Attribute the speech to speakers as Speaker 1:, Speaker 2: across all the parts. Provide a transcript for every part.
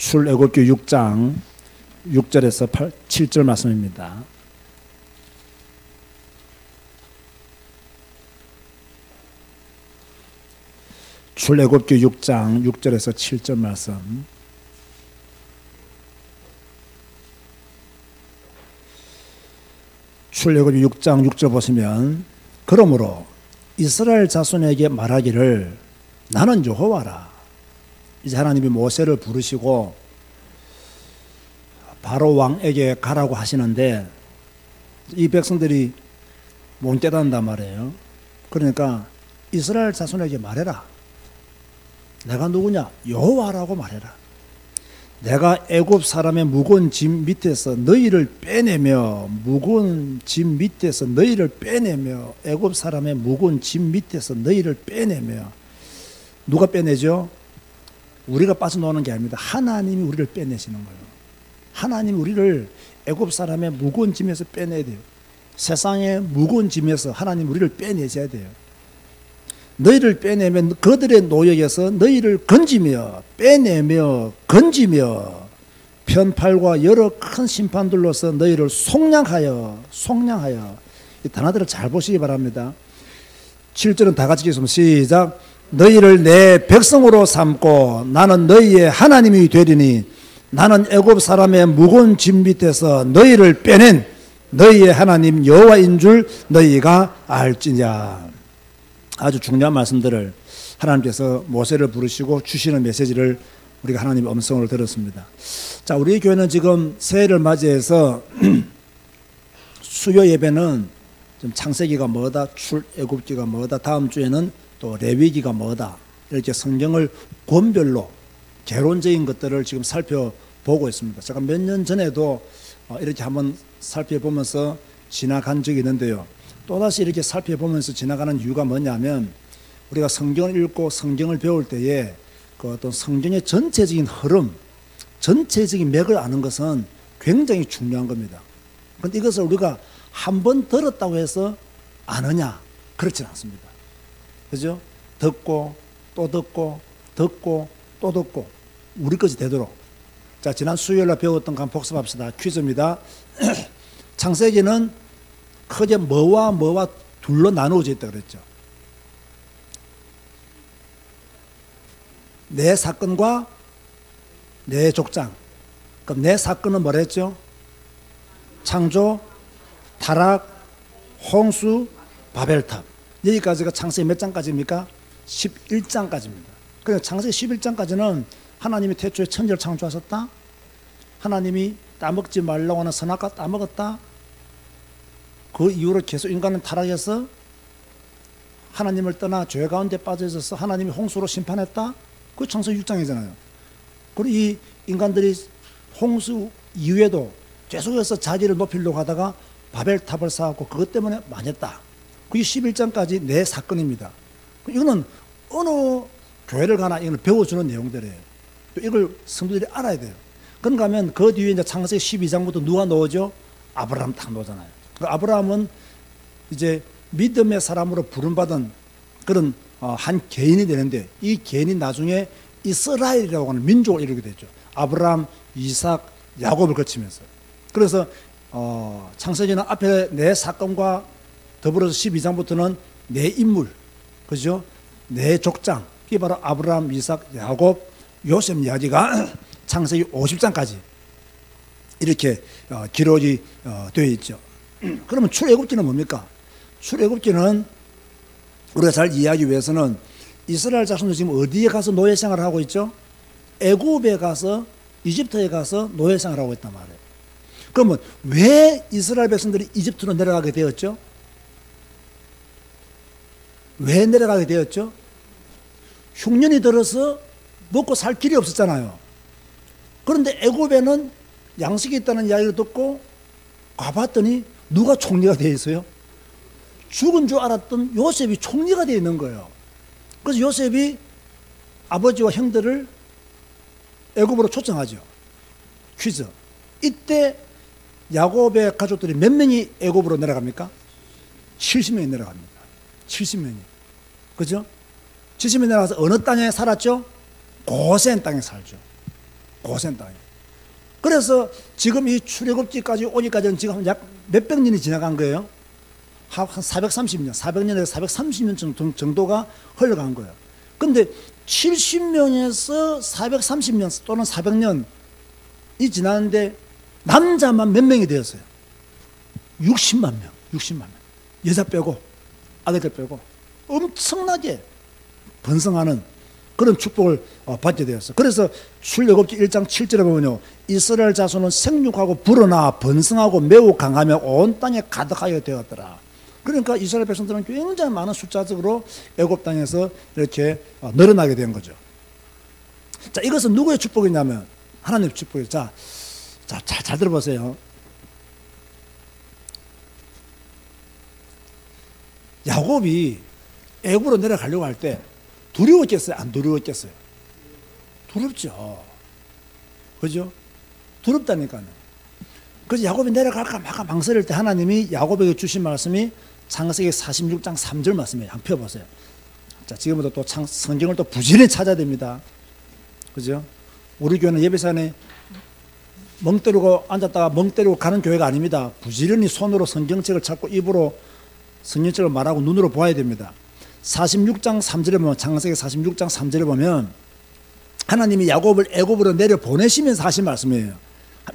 Speaker 1: 출애굽기 6장 6절에서 7절 말씀입니다. 출애굽기 6장 6절에서 7절 말씀. 출애굽기 6장 6절 보시면, 그러므로 이스라엘 자손에게 말하기를 나는 여호와라. 이제 하나님이 모세를 부르시고 바로 왕에게 가라고 하시는데 이 백성들이 못 깨닫는단 말이에요. 그러니까 이스라엘 자손에게 말해라. 내가 누구냐? 여호와라고 말해라. 내가 애굽 사람의 무거운 짐 밑에서 너희를 빼내며, 무거운 짐 밑에서 너희를 빼내며, 애굽 사람의 무거운 짐 밑에서 너희를 빼내며. 누가 빼내죠? 우리가 빠져나오는 게 아닙니다. 하나님이 우리를 빼내시는 거예요. 하나님이 우리를 애굽 사람의 무거운 짐에서 빼내야 돼요. 세상의 무거운 짐에서 하나님 우리를 빼내셔야 돼요. 너희를 빼내면 그들의 노역에서 너희를 건지며, 빼내며 건지며, 편팔과 여러 큰 심판들로서 너희를 속량하여. 이 단어들을 잘 보시기 바랍니다. 7절은 다 같이 읽으면 시작. 너희를 내 백성으로 삼고 나는 너희의 하나님이 되리니 나는 애굽 사람의 무거운 짐 밑에서 너희를 빼낸 너희의 하나님 여호와인 줄 너희가 알지냐. 아주 중요한 말씀들을 하나님께서 모세를 부르시고 주시는 메시지를 우리가 하나님의 음성을 들었습니다. 자, 우리 교회는 지금 새해를 맞이해서 수요 예배는 좀 창세기가 뭐다, 출애굽기가 뭐다, 다음 주에는 또 레위기가 뭐다, 이렇게 성경을 권별로 개론적인 것들을 지금 살펴보고 있습니다. 제가 몇 년 전에도 이렇게 한번 살펴보면서 지나간 적이 있는데요. 또다시 이렇게 살펴보면서 지나가는 이유가 뭐냐면, 우리가 성경을 읽고 성경을 배울 때에 그 어떤 성경의 전체적인 흐름, 전체적인 맥을 아는 것은 굉장히 중요한 겁니다. 그런데 이것을 우리가 한 번 들었다고 해서 아느냐? 그렇지는 않습니다. 그죠? 듣고 또 듣고 듣고 또 듣고 우리 것이 되도록. 자, 지난 수요일날 배웠던 거 한번 복습합시다. 퀴즈입니다. 창세기는 크게 뭐와 뭐와 둘로 나누어져 있다 그랬죠. 내 사건과 내 족장. 그럼 내 사건은 뭐라 했죠? 창조, 타락, 홍수, 바벨탑. 여기까지가 창세기 몇 장까지입니까? 11장까지입니다. 그러니까 창세기 11장까지는 하나님이 태초에 천지를 창조하셨다. 하나님이 따먹지 말라고 하는 선악과 따먹었다. 그 이후로 계속 인간은 타락해서 하나님을 떠나 죄 가운데 빠져 있어서 하나님이 홍수로 심판했다. 그 창세기 6장이잖아요. 그리고 이 인간들이 홍수 이후에도 계속해서 자기를 높이려고 하다가 바벨탑을 쌓았고 그것 때문에 망했다. 그게 11장까지 내 사건입니다. 이거는 어느 교회를 가나 이걸 배워주는 내용들이에요. 이걸 성도들이 알아야 돼요. 그런가 하면 그 뒤에 이제 창세기 12장부터 누가 나오죠? 아브라함 딱 나오잖아요. 그 아브라함은 이제 믿음의 사람으로 부름받은 그런 한 개인이 되는데, 이 개인이 나중에 이스라엘이라고 하는 민족을 이루게 되죠. 아브라함, 이삭, 야곱을 거치면서. 그래서 창세기는 앞에 내 사건과 더불어서 12장부터는 내 인물, 그죠? 내 족장, 그게 바로 아브라함, 이삭, 야곱, 요셉 이야기가 창세기 50장까지 이렇게 기록이 되어 있죠. 그러면 출애굽기는 뭡니까? 출애굽기는 우리가 잘 이해하기 위해서는 이스라엘 자손들 지금 어디에 가서 노예 생활을 하고 있죠? 애굽에 가서, 이집트에 가서 노예 생활을 하고 있단 말이에요. 그러면 왜 이스라엘 백성들이 이집트로 내려가게 되었죠? 왜 내려가게 되었죠? 흉년이 들어서 먹고 살 길이 없었잖아요. 그런데 애굽에는 양식이 있다는 이야기를 듣고 가봤더니 누가 총리가 되어 있어요? 죽은 줄 알았던 요셉이 총리가 되어 있는 거예요. 그래서 요셉이 아버지와 형들을 애굽으로 초청하죠. 퀴즈. 이때 야곱의 가족들이 몇 명이 애굽으로 내려갑니까? 70명이 내려갑니다. 70명이. 그죠? 70명이 내려가서 어느 땅에 살았죠? 고센 땅에 살죠. 고센 땅이에요. 그래서 지금 이 출애굽기까지 오기까지는 지금 약 몇백 년이 지나간 거예요. 한 430년, 400년에서 430년 정도가 흘러간 거예요. 근데 70년에서 430년 또는 400년이 지났는데 남자만 몇 명이 되었어요? 60만 명, 60만 명. 여자 빼고, 아들들 빼고 엄청나게 번성하는 그런 축복을 받게 되었어요. 그래서 출애굽기 1장 7절에 보면요, 이스라엘 자손은 생육하고 불어나 번성하고 매우 강하며 온 땅에 가득하게 되었더라. 그러니까 이스라엘 백성들은 굉장히 많은 숫자적으로 애굽 땅에서 이렇게 늘어나게 된 거죠. 자, 이것은 누구의 축복이냐면 하나님의 축복이에요. 잘 들어보세요. 야곱이 애굽으로 내려가려고 할 때 두려웠겠어요? 안 두려웠겠어요? 두렵죠. 그죠? 두렵다니까요. 그래서 야곱이 내려갈까 말까 망설일 때 하나님이 야곱에게 주신 말씀이 창세기 46장 3절 말씀이에요. 한번 펴보세요. 자, 지금부터 또 성경을 또 부지런히 찾아야 됩니다. 그죠? 우리 교회는 예배시간에 멍 때리고 앉았다가 멍 때리고 가는 교회가 아닙니다. 부지런히 손으로 성경책을 찾고 입으로 성경책을 말하고 눈으로 보아야 됩니다. 46장 3절에 보면, 창세기 46장 3절에 보면 하나님이 야곱을 애굽으로 내려 보내시면서 하신 말씀이에요.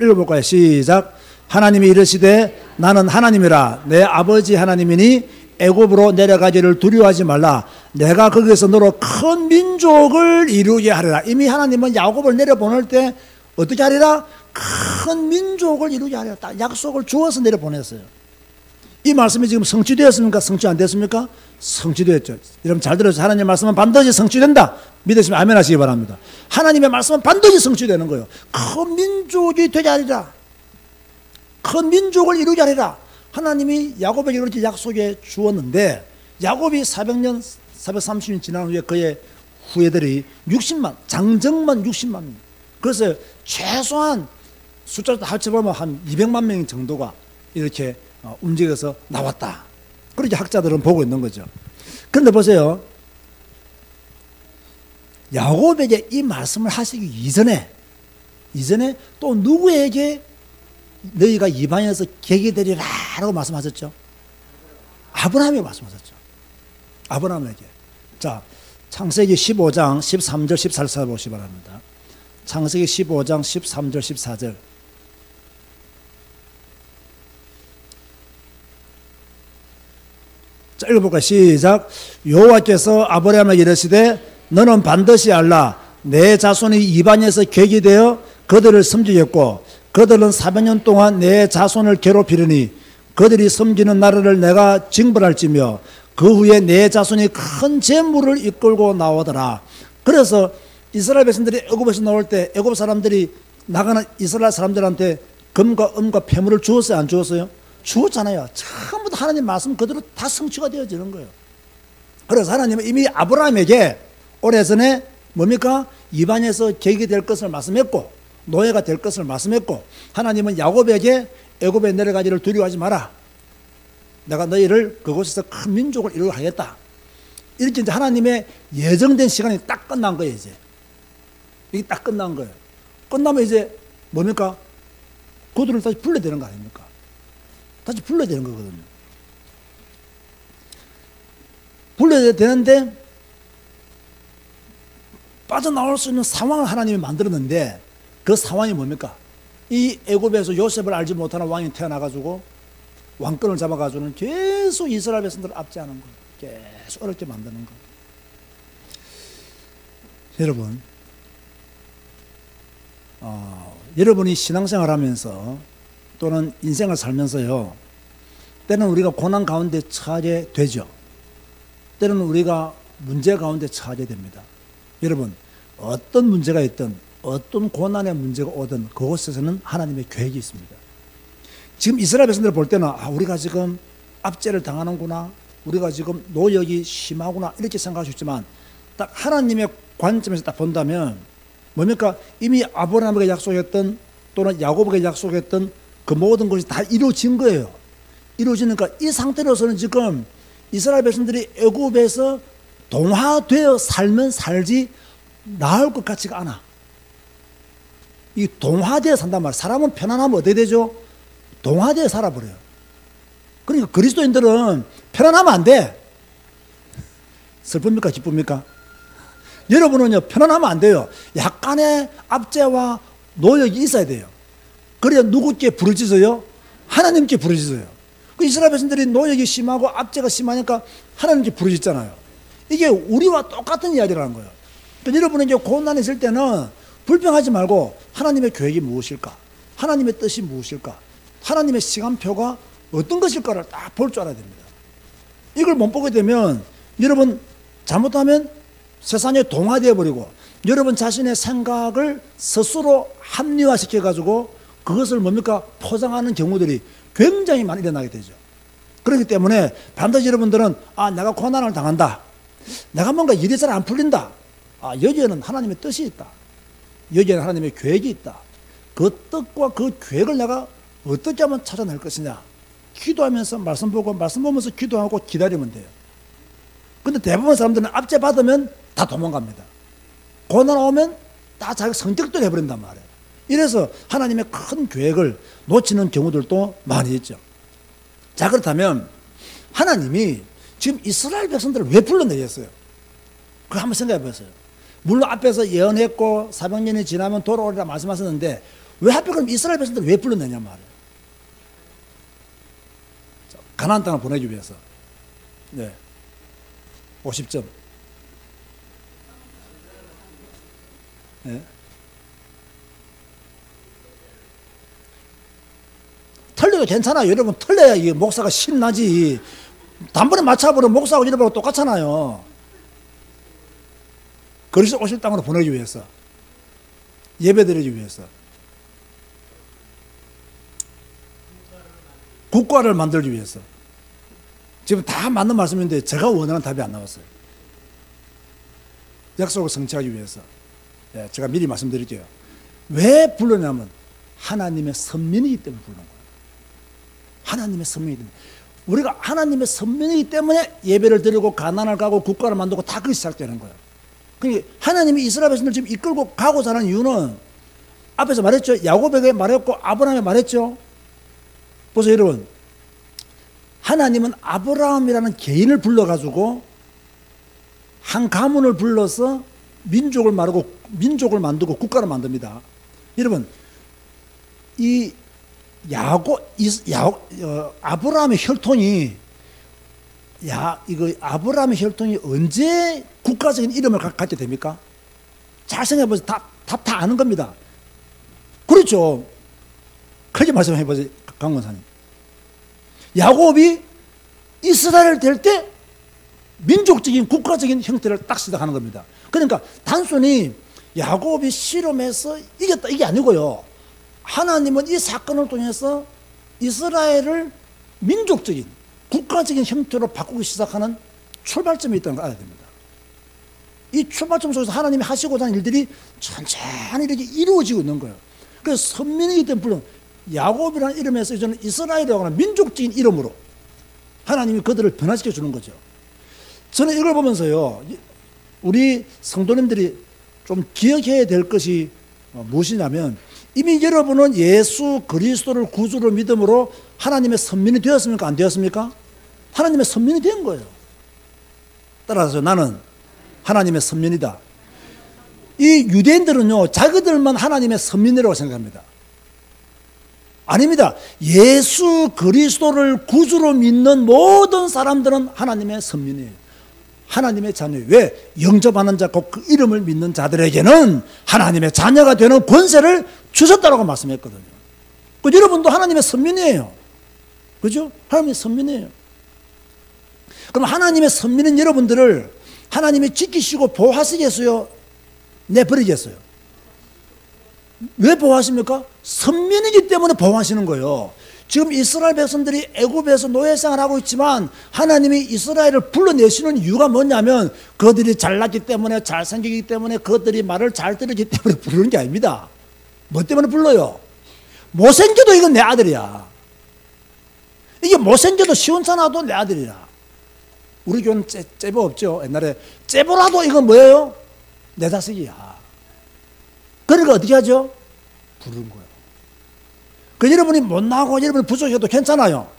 Speaker 1: 읽어볼까요? 시작. 하나님이 이르시되 나는 하나님이라 내 아버지 하나님이니 애굽으로 내려가기를 두려워하지 말라. 내가 거기에서 너로 큰 민족을 이루게 하리라. 이미 하나님은 야곱을 내려보낼 때 어떻게 하리라? 큰 민족을 이루게 하리라. 딱 약속을 주어서 내려보냈어요. 이 말씀이 지금 성취되었습니까? 성취 안 됐습니까? 성취되었죠. 여러분 잘 들으세요. 하나님의 말씀은 반드시 성취된다. 믿으시면 아멘 하시기 바랍니다. 하나님의 말씀은 반드시 성취되는 거예요. 큰 민족이 되게 하리라. 큰 민족을 이루게 하리라. 하나님이 야곱에게 이렇게 약속해 주었는데 야곱이 400년, 430년 지난 후에 그의 후예들이 60만, 장정만 60만 명. 그래서 최소한 숫자를 다 합쳐보면 한 200만 명 정도가 이렇게 움직여서 나왔다. 그렇게 학자들은 보고 있는 거죠. 그런데 보세요. 야곱에게 이 말씀을 하시기 이전에 또 누구에게 너희가 이방에서 객이 되리라 라고 말씀하셨죠? 아브라함에게 말씀하셨죠. 아브라함에게. 자, 창세기 15장 13절 14절 보시기 바랍니다. 창세기 15장 13절 14절. 자, 읽어볼까요? 시작. 여호와께서 아브라함에게 이르시되 너는 반드시 알라. 내 자손이 이방에서 객이 되어 그들을 섬기겠고 그들은 400년 동안 내 자손을 괴롭히려니 그들이 섬기는 나라를 내가 징벌할지며 그 후에 내 자손이 큰 재물을 이끌고 나오더라. 그래서 이스라엘 백성들이 애굽에서 나올 때 애굽 사람들이 나가는 이스라엘 사람들한테 금과 은과 폐물을 주었어요? 안 주었어요? 주었잖아요. 처음부터 하나님 말씀 그대로 다 성취가 되어지는 거예요. 그래서 하나님은 이미 아브라함에게 오래전에 뭡니까? 이방에서 객이 될 것을 말씀했고 노예가 될 것을 말씀했고 하나님은 야곱에게 애굽에 내려가기를 두려워하지 마라. 내가 너희를 그곳에서 큰 민족을 이루게 하겠다. 이렇게 이제 하나님의 예정된 시간이 딱 끝난 거예요. 이제 이게 딱 끝난 거예요. 끝나면 이제 뭡니까? 그들을 다시 불러야 되는 거 아닙니까? 다시 불러야 되는 거거든요. 불러야 되는데 빠져나올 수 있는 상황을 하나님이 만들었는데 그 상황이 뭡니까? 이 애굽에서 요셉을 알지 못하는 왕이 태어나가지고 왕권을 잡아가지고는 계속 이스라엘 백성들을 압제하는 거예요. 계속 어렵게 만드는 거예요. 여러분, 여러분이 신앙생활 하면서 또는 인생을 살면서요, 때는 우리가 고난 가운데 처하게 되죠. 때는 우리가 문제 가운데 처하게 됩니다. 여러분, 어떤 문제가 있든 어떤 고난의 문제가 오든 그곳에서는 하나님의 계획이 있습니다. 지금 이스라엘 백성들을 볼 때는 우리가 지금 압제를 당하는구나, 우리가 지금 노역이 심하구나 이렇게 생각할 수 있지만 딱 하나님의 관점에서 딱 본다면 뭡니까? 이미 아브라함에게 약속했던 또는 야곱에게 약속했던 그 모든 것이 다 이루어진 거예요. 이루어지니까 이 상태로서는 지금 이스라엘 백성들이 애굽에서 동화되어 살면 살지 나을 것 같지가 않아. 이 동화되어 산단 말이에요. 사람은 편안하면 어떻게 되죠? 동화되어 살아버려요. 그러니까 그리스도인들은 편안하면 안 돼. 슬픕니까? 기쁩니까? 여러분은요, 편안하면 안 돼요. 약간의 압제와 노력이 있어야 돼요. 그래야 누구께 부르짖어요? 하나님께 부르짖어요. 그 이스라엘 백성들이 노력이 심하고 압제가 심하니까 하나님께 부르짖잖아요. 이게 우리와 똑같은 이야기라는 거예요. 그러니까 여러분은 이제 고난이 있을 때는 불평하지 말고 하나님의 계획이 무엇일까? 하나님의 뜻이 무엇일까? 하나님의 시간표가 어떤 것일까를 딱 볼 줄 알아야 됩니다. 이걸 못 보게 되면 여러분 잘못하면 세상에 동화되어 버리고 여러분 자신의 생각을 스스로 합리화시켜 가지고 그것을 뭡니까? 포장하는 경우들이 굉장히 많이 일어나게 되죠. 그렇기 때문에 반드시 여러분들은 내가 고난을 당한다. 내가 뭔가 일이 잘 안 풀린다. 여기에는 하나님의 뜻이 있다. 여기에는 하나님의 계획이 있다. 그 뜻과 그 계획을 내가 어떻게 하면 찾아낼 것이냐. 기도하면서 말씀 보고 말씀 보면서 기도하고 기다리면 돼요. 근데 대부분 사람들은 압제 받으면 다 도망갑니다. 고난 오면 다 자기 성격대로 해버린단 말이에요. 이래서 하나님의 큰 계획을 놓치는 경우들도 많이 있죠. 자, 그렇다면 하나님이 지금 이스라엘 백성들을 왜 불러내셨어요? 그거 한번 생각해 보세요. 물론 앞에서 예언했고 400년이 지나면 돌아오리라 말씀하셨는데 왜 하필 그럼 이스라엘 백성들을 왜 불러내냐 말이에요. 가나안 땅을 보내기 위해서. 네. 50점. 네. 틀려도 괜찮아요. 여러분, 틀려야 이 목사가 신나지. 단번에 맞춰버리면 목사하고 이러고 똑같잖아요. 그리스도 오실 땅으로 보내기 위해서. 예배드리기 위해서. 국가를 만들기 위해서. 지금 다 맞는 말씀인데 제가 원하는 답이 안 나왔어요. 약속을 성취하기 위해서. 예, 제가 미리 말씀드릴게요. 왜 불러냐면 하나님의 선민이기 때문에 부르는 거예요. 하나님의 선민이기 때문에. 우리가 하나님의 선민이기 때문에 예배를 드리고 가난을 가고 국가를 만들고 다 그렇게 시작되는 거예요. 그러니까 하나님이 이스라엘 백성을 지금 이끌고 가고자 하는 이유는 앞에서 말했죠. 야곱에게 말했고 아브라함에 말했죠. 보세요, 여러분. 하나님은 아브라함이라는 개인을 불러가지고 한 가문을 불러서 민족을 만들고 국가를 만듭니다. 여러분, 이 아브라함의 혈통이 아브라함의 혈통이 언제 국가적인 이름을 갖게 됩니까? 잘 생각해보세요. 답 다 아는 겁니다. 그렇죠. 크게 말씀해보세요, 강권사님. 야곱이 이스라엘 될 때 민족적인 국가적인 형태를 딱 시작하는 겁니다. 그러니까 단순히 야곱이 실험해서 이겼다 이게 아니고요. 하나님은 이 사건을 통해서 이스라엘을 민족적인 국가적인 형태로 바꾸기 시작하는 출발점이 있다는 걸 알아야 됩니다. 이 출발점 속에서 하나님이 하시고자 하는 일들이 천천히 이렇게 이루어지고 있는 거예요. 그래서 선민이기 때문에 물론 야곱이라는 이름에서 이제는 이스라엘이라고 하는 민족적인 이름으로 하나님이 그들을 변화시켜 주는 거죠. 저는 이걸 보면서요, 우리 성도님들이 좀 기억해야 될 것이 무엇이냐면 이미 여러분은 예수 그리스도를 구주로 믿음으로 하나님의 선민이 되었습니까? 안 되었습니까? 하나님의 선민이 된 거예요. 따라서 나는 하나님의 선민이다. 이 유대인들은요, 자기들만 하나님의 선민이라고 생각합니다. 아닙니다. 예수 그리스도를 구주로 믿는 모든 사람들은 하나님의 선민이에요. 하나님의 자녀예요. 왜? 영접하는 자, 그 이름을 믿는 자들에게는 하나님의 자녀가 되는 권세를 주셨다고 말씀했거든요. 그 여러분도 하나님의 선민이에요. 그죠? 하나님의 선민이에요. 그럼 하나님의 선민은 여러분들을 하나님이 지키시고 보호하시겠어요? 내버리겠어요? 왜 보호하십니까? 선민이기 때문에 보호하시는 거예요. 지금 이스라엘 백성들이 애굽에서 노예생활을 하고 있지만 하나님이 이스라엘을 불러내시는 이유가 뭐냐면 그들이 잘났기 때문에 잘생기기 때문에 그들이 말을 잘 들었기 때문에 부르는 게 아닙니다. 뭐 때문에 불러요? 못생겨도 이건 내 아들이야. 이게 못생겨도 시원찮아도 내 아들이야. 우리 교회는 째보 없죠. 옛날에 째보라도 이건 뭐예요? 내 자식이야. 그러니까 어떻게 하죠? 부르는 거예요. 그 여러분이 못나고 여러분이 부족해도 괜찮아요.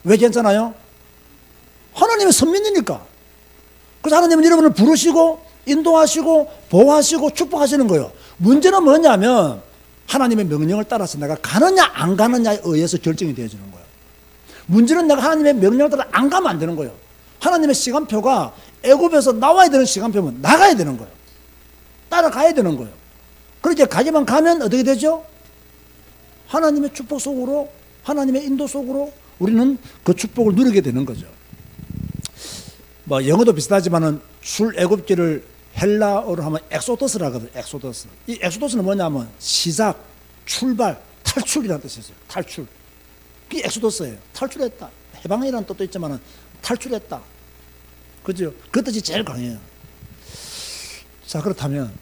Speaker 1: 왜 괜찮아요? 하나님의 선민이니까. 그래서 하나님은 여러분을 부르시고 인도하시고 보호하시고 축복하시는 거예요. 문제는 뭐냐면 하나님의 명령을 따라서 내가 가느냐 안 가느냐에 의해서 결정이 되어지는 거예요. 문제는 내가 하나님의 명령을 따라 안 가면 안 되는 거예요. 하나님의 시간표가 애굽에서 나와야 되는 시간표면 나가야 되는 거예요. 따라가야 되는 거예요. 그렇게 가기만 가면 어떻게 되죠? 하나님의 축복 속으로, 하나님의 인도 속으로 우리는 그 축복을 누리게 되는 거죠. 뭐 영어도 비슷하지만은 출애굽기를 헬라어로 하면 엑소더스라 하거든요. 엑소더스. 이 엑소더스는 뭐냐면 시작, 출발, 탈출이라는 뜻이 있어요. 탈출. 그게 엑소더스예요. 탈출했다. 해방이라는 뜻도 있지만은 탈출했다. 그죠? 그 뜻이 제일 강해요. 자, 그렇다면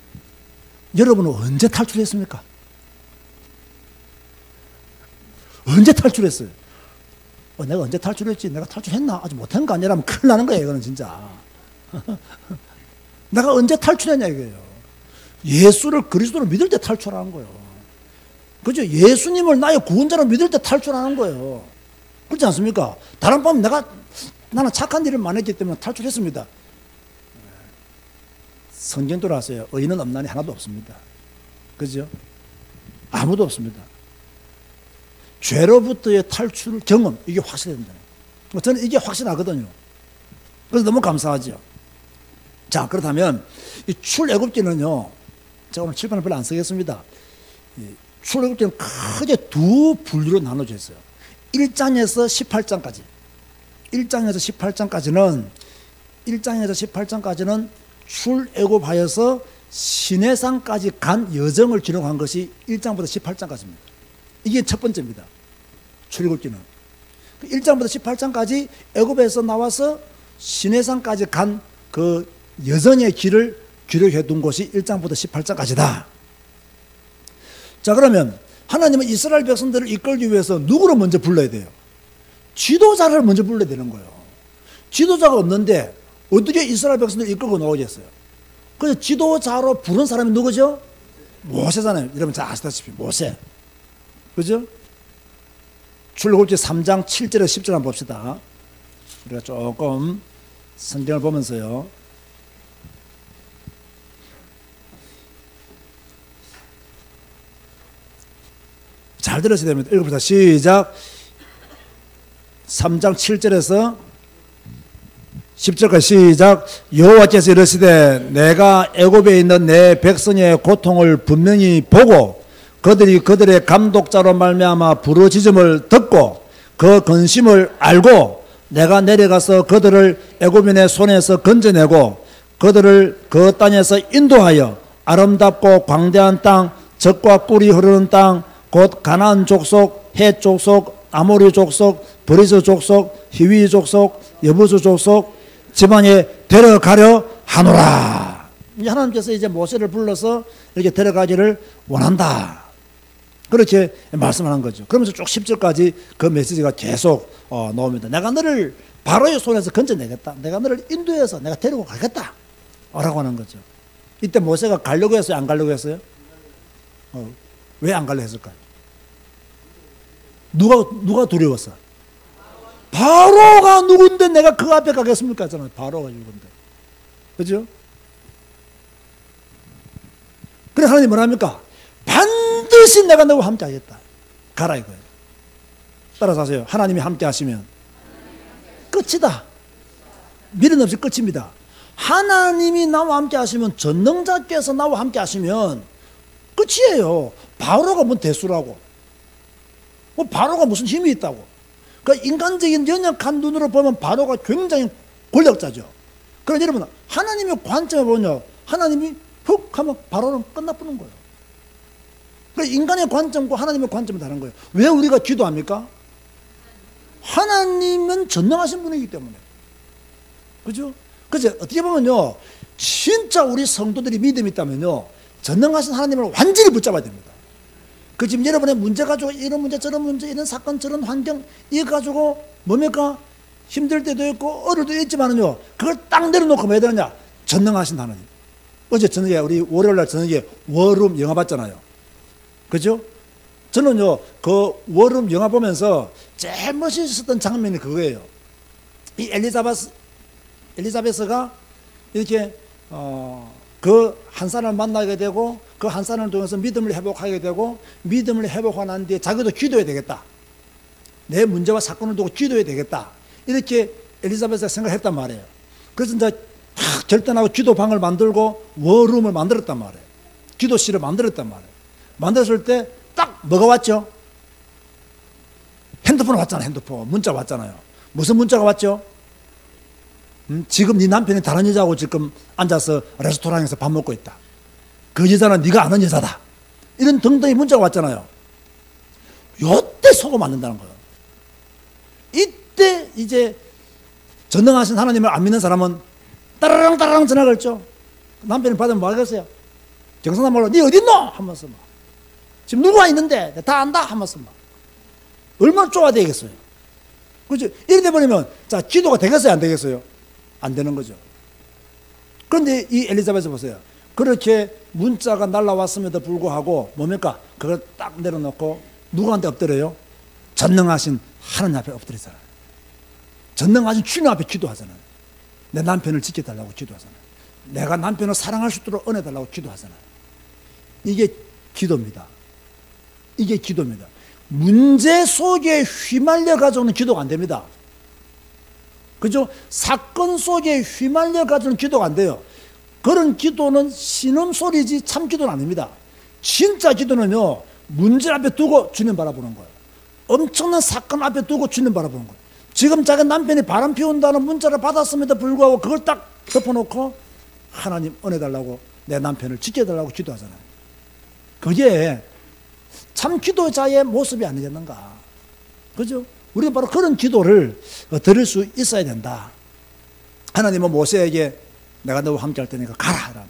Speaker 1: 여러분은 언제 탈출했습니까? 언제 탈출했어요? 내가 언제 탈출했지? 내가 탈출했나? 아직 못한 거 아니라면 큰일 나는 거예요. 이거는 진짜. 내가 언제 탈출했냐 이거예요. 예수를 그리스도로 믿을 때 탈출하는 거예요. 그죠? 예수님을 나의 구원자로 믿을 때 탈출하는 거예요. 그렇지 않습니까? 다른 번 나는 착한 일을 많이 했기 때문에 탈출했습니다. 성경 돌아왔어요. 의인은 없나니 하나도 없습니다. 그죠? 아무도 없습니다. 죄로부터의 탈출 경험, 이게 확실합니다. 저는 이게 확실하거든요. 그래서 너무 감사하죠. 자, 그렇다면 이 출애굽기는요, 제가 오늘 칠판을 별로 안 쓰겠습니다. 출애굽기는 크게 두 분류로 나눠져 있어요. 1장에서 18장까지. 1장에서 18장까지는 출애굽하여서 시내산까지 간 여정을 기록한 것이 1장부터 18장까지입니다. 이게 첫 번째입니다. 출애굽기는 1장부터 18장까지 애굽에서 나와서 시내산까지 간 그 여정의 길을 기록해 둔 것이 1장부터 18장까지다. 자, 그러면 하나님은 이스라엘 백성들을 이끌기 위해서 누구를 먼저 불러야 돼요? 지도자를 먼저 불러야 되는 거예요. 지도자가 없는데 어떻게 이스라엘 백성들을 이끌고 나오겠어요? 그래서 지도자로 부른 사람이 누구죠? 모세잖아요. 여러분 잘 아시다시피 모세. 그죠? 출애굽기 3장 7절에 10절 한번 봅시다. 우리가 조금 성경을 보면서요. 잘 들으셔야 됩니다. 읽어보자. 시작. 3장 7절에서 10절까지 시작. 여호와께서 이르시되 내가 애굽에 있는 내 백성의 고통을 분명히 보고 그들이 그들의 감독자로 말미암아 부르짖음을 듣고 그 근심을 알고 내가 내려가서 그들을 애굽인의 손에서 건져내고 그들을 그 땅에서 인도하여 아름답고 광대한 땅, 젖과 꿀이 흐르는 땅, 곧 가나안 족속, 헷 족속, 아모리 족속, 브리스 족속, 히위 족속, 여부수 족속 지방에 데려가려 하노라. 하나님께서 이제 모세를 불러서 이렇게 데려가기를 원한다. 그렇게 말씀하는 거죠. 그러면서 쭉 10절까지 그 메시지가 계속 나옵니다. 내가 너를 바로의 손에서 건져내겠다. 내가 너를 인도해서 내가 데리고 가겠다. 라고 하는 거죠. 이때 모세가 가려고 했어요? 안 가려고 했어요? 왜 안 가려고 했을까요? 누가 두려웠어? 바로가 누군데 내가 그 앞에 가겠습니까? 저는 바로가 누군데. 그죠? 그래 하나님 뭐랍니까? 반드시 내가 너와 함께 하겠다. 가라 이거예요. 따라서 하세요. 하나님이 함께 하시면 끝이다. 미련 없이 끝입니다. 하나님이 나와 함께 하시면, 전능자께서 나와 함께 하시면 끝이에요. 바로가 뭔 대수라고. 뭐 바로가 무슨 힘이 있다고. 그 인간적인 연약한 눈으로 보면 바로가 굉장히 권력자죠. 그러나 여러분 하나님의 관점에 보면요, 하나님이 훅 하면 바로는 끝나버리는 거예요. 그러니까 인간의 관점과 하나님의 관점은 다른 거예요. 왜 우리가 기도합니까? 하나님은 전능하신 분이기 때문에. 그죠? 그래서 어떻게 보면요, 진짜 우리 성도들이 믿음이 있다면요, 전능하신 하나님을 완전히 붙잡아야 됩니다. 그 지금 여러분의 문제 가지고 이런 문제 저런 문제 이런 사건 저런 환경 이거 가지고 뭡니까? 힘들 때도 있고 어려울 때도 있지만은요, 그걸 딱 내려놓고 뭐 해야 되느냐? 전능하신 하나님. 어제 저녁에 우리 월요일날 저녁에 워룸 영화 봤잖아요. 그죠? 저는요, 그 워룸 영화 보면서 제일 멋있었던 장면이 그거예요. 이 엘리자베스가 이렇게 그 한 사람을 만나게 되고 그 한 사람을 통해서 믿음을 회복하게 되고 믿음을 회복하고 난 뒤에 자기도 기도해야 되겠다. 내 문제와 사건을 두고 기도해야 되겠다. 이렇게 엘리자베스가 생각했단 말이에요. 그래서 이제 탁 결단하고 기도방을 만들고 워룸을 만들었단 말이에요. 기도실을 만들었단 말이에요. 만들었을 때 딱 뭐가 왔죠? 핸드폰 왔잖아요. 핸드폰 문자 왔잖아요. 무슨 문자가 왔죠? 지금 네 남편이 다른 여자하고 지금 앉아서 레스토랑에서 밥 먹고 있다. 그 여자는 네가 아는 여자다. 이런 등등의 문자가 왔잖아요. 요때 속으면 안 된다는 거예요. 이때 이제 전능하신 하나님을 안 믿는 사람은 따라랑 따라랑 전화 걸죠. 남편이 받으면 뭐 하겠어요? 경상도 말로 네 어디 있노? 하면서 막 지금 누가 있는데 다 안다? 하면서 막 얼마나 좁아야 되겠어요. 그렇죠? 이래 돼버리면 자 기도가 되겠어요? 안 되겠어요? 안 되는 거죠. 그런데 이 엘리자베스 보세요. 그렇게 문자가 날라왔음에도 불구하고 뭡니까? 그걸 딱 내려놓고 누구한테 엎드려요? 전능하신 하나님 앞에 엎드리잖아요. 전능하신 주님 앞에 기도하잖아요. 내 남편을 지켜달라고 기도하잖아요. 내가 남편을 사랑할 수 있도록 은혜 달라고 기도하잖아요. 이게 기도입니다. 이게 기도입니다. 문제 속에 휘말려 가지고는 기도가 안 됩니다. 그죠? 사건 속에 휘말려 가지고는 기도가 안 돼요. 그런 기도는 신음소리지 참 기도는 아닙니다. 진짜 기도는요, 문제 앞에 두고 주님 바라보는 거예요. 엄청난 사건 앞에 두고 주님 바라보는 거예요. 지금 자기 남편이 바람 피운다는 문자를 받았음에도 불구하고 그걸 딱 덮어놓고 하나님 은혜 달라고 내 남편을 지켜달라고 기도하잖아요. 그게 참 기도자의 모습이 아니겠는가. 그죠? 우리는 바로 그런 기도를 드릴 수 있어야 된다. 하나님은 모세에게 내가 너와 함께 할 테니까 가라.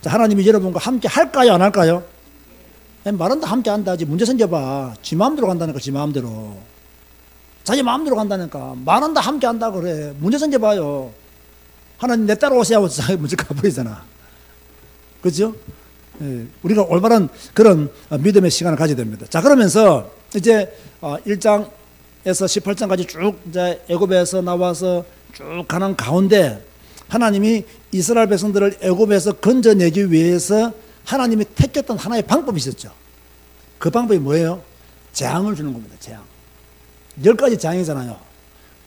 Speaker 1: 자, 하나님이 여러분과 함께 할까요? 안 할까요? 말은 다 함께 한다. 문제 생겨봐. 지 마음대로 간다니까, 지 마음대로. 자기 마음대로 간다니까. 말은 다 함께 한다 그래. 문제 생겨봐요. 하나님 내 따라오세요 하고 자기 문제 가버리잖아. 그죠? 예, 우리가 올바른 그런 믿음의 시간을 가져야 됩니다. 자, 그러면서 이제 1장에서 18장까지 쭉 이제 애굽에서 나와서 쭉 가는 가운데 하나님이 이스라엘 백성들을 애굽에서 건져내기 위해서 하나님이 택했던 하나의 방법이 있었죠. 그 방법이 뭐예요? 재앙을 주는 겁니다. 재앙. 10가지 재앙이잖아요.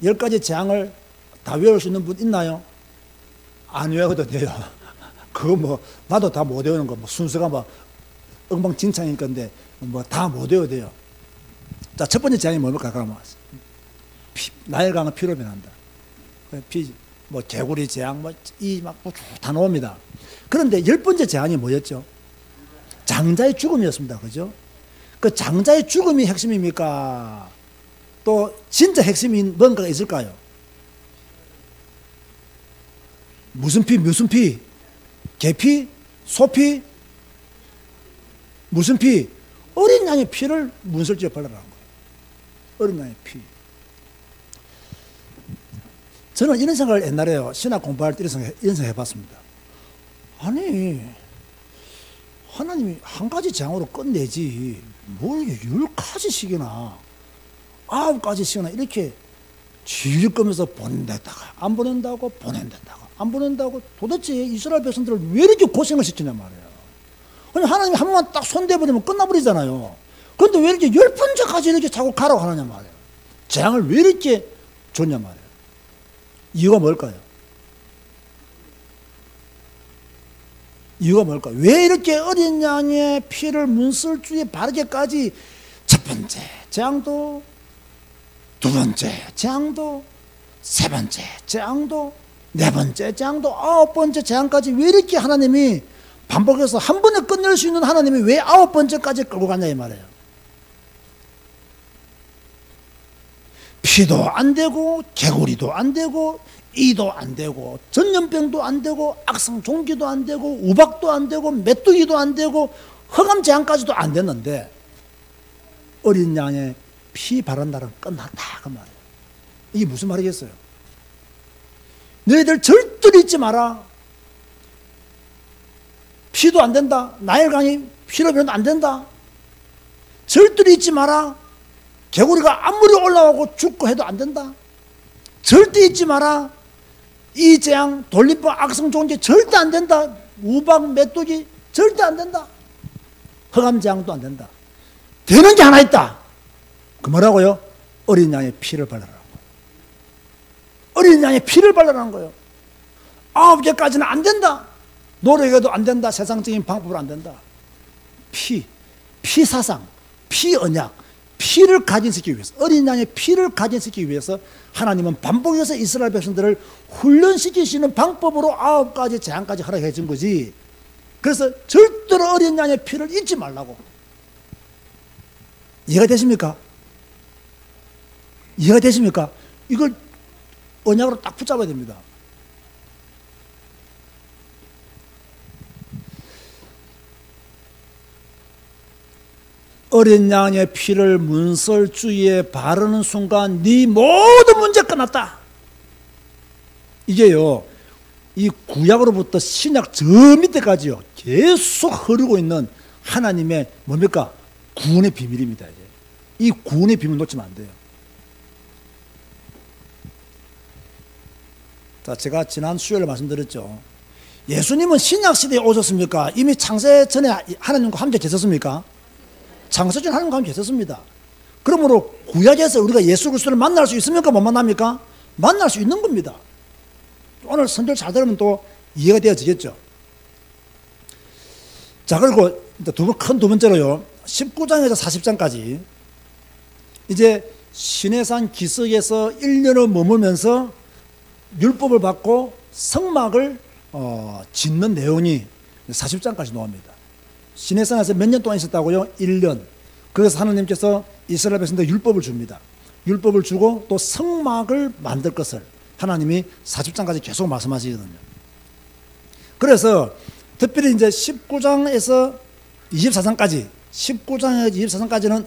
Speaker 1: 10가지 재앙을 다 외울 수 있는 분 있나요? 안 외워도 돼요. 그거 뭐 나도 다 못 외우는 거 뭐 순서가 막 엉망진창일 건데 뭐 다 못 외워도 돼요. 자, 첫 번째 재앙이 뭡니까? 그러면 나일강은 피로 변한다. 뭐 개구리 재앙 다 나옵니다. 그런데 10번째 재앙이 뭐였죠? 장자의 죽음이었습니다. 그죠? 그 장자의 죽음이 핵심입니까? 또 진짜 핵심인 뭔가가 있을까요? 무슨 피? 무슨 피? 개피? 소피? 무슨 피? 어린 양의 피를 문설주에 발라라는 거예요. 어린 양의 피. 저는 이런 생각을 옛날에요. 신학 공부할 때 이런 생각 해봤습니다. 아니, 하나님이 한 가지 재앙으로 끝내지, 뭘 10가지씩이나, 9가지씩이나 이렇게 질거면서 보낸다다가, 안 보낸다고, 보낸다다가, 안 보낸다고, 도대체 이스라엘 백성들을 왜 이렇게 고생을 시키냐 말이에요. 아니, 하나님이 한 번만 딱 손대버리면 끝나버리잖아요. 그런데 왜 이렇게 10번째까지 이렇게 자꾸 가라고 하느냐 말이에요. 재앙을 왜 이렇게 줬냐 말이에요. 이유가 뭘까요? 이유가 뭘까요? 왜 이렇게 어린 양의 피를 문설주에 바르게까지 첫 번째 재앙도, 두 번째 재앙도, 세 번째 재앙도, 네 번째 재앙도, 9번째 재앙까지 왜 이렇게 하나님이 반복해서 한 번에 끝낼 수 있는 하나님이 왜 9번째까지 끌고 갔냐 이 말이에요. 피도 안 되고 개구리도 안 되고 이도 안 되고 전염병도 안 되고 악성 종기도 안 되고 우박도 안 되고 메뚜기도 안 되고 흑암 재앙까지도 안 됐는데 어린 양의 피 바른 날은 끝났다 그 말이에요. 이게 무슨 말이겠어요? 너희들 절대로 잊지 마라. 피도 안 된다. 나일강이 피로 변도 안 된다. 절대로 잊지 마라. 개구리가 아무리 올라오고 죽고 해도 안 된다. 절대 잊지 마라. 이 재앙, 돌림법, 악성 존재 절대 안 된다. 우박, 메뚜기 절대 안 된다. 흑암 재앙도 안 된다. 되는 게 하나 있다. 그 뭐라고요? 어린 양의 피를 발라라고. 어린 양의 피를 발라라는 거예요. 9개까지는 안 된다. 노력해도 안 된다. 세상적인 방법으로 안 된다. 피사상, 피언약, 피를 가진시키기 위해서, 어린 양의 피를 가진시키기 위해서 하나님은 반복해서 이스라엘 백성들을 훈련시키시는 방법으로 9가지 재앙까지 허락해 준 거지. 그래서 절대로 어린 양의 피를 잊지 말라고. 이해가 되십니까? 이해가 되십니까? 이걸 언약으로 딱 붙잡아야 됩니다. 어린 양의 피를 문설 주위에 바르는 순간 네 모든 문제 끝났다. 이게요, 이 구약으로부터 신약 저 밑에까지요 계속 흐르고 있는 하나님의 뭡니까? 구원의 비밀입니다. 이제 이 구원의 비밀 놓치면 안 돼요. 자, 제가 지난 수요일에 말씀드렸죠. 예수님은 신약 시대에 오셨습니까? 이미 창세 전에 하나님과 함께 계셨습니까? 창세 전에 하나님과 함께 계셨습니다. 그러므로 구약에서 우리가 예수 그리스도를 만날 수 있습니까? 못 만납니까? 만날 수 있는 겁니다. 오늘 선절 잘 들으면 또 이해가 되어지겠죠. 자, 그리고 큰 두 번째로요, 19장에서 40장까지 이제 시내산 기슭에서 1년을 머물면서 율법을 받고 성막을 짓는 내용이 40장까지 나옵니다. 시내산에서 몇 년 동안 있었다고요? 1년. 그래서 하나님께서 이스라엘 백성들 율법을 줍니다. 율법을 주고 또 성막을 만들 것을 하나님이 40장까지 계속 말씀하시거든요. 그래서 특별히 이제 19장에서 24장까지, 19장에서 24장까지는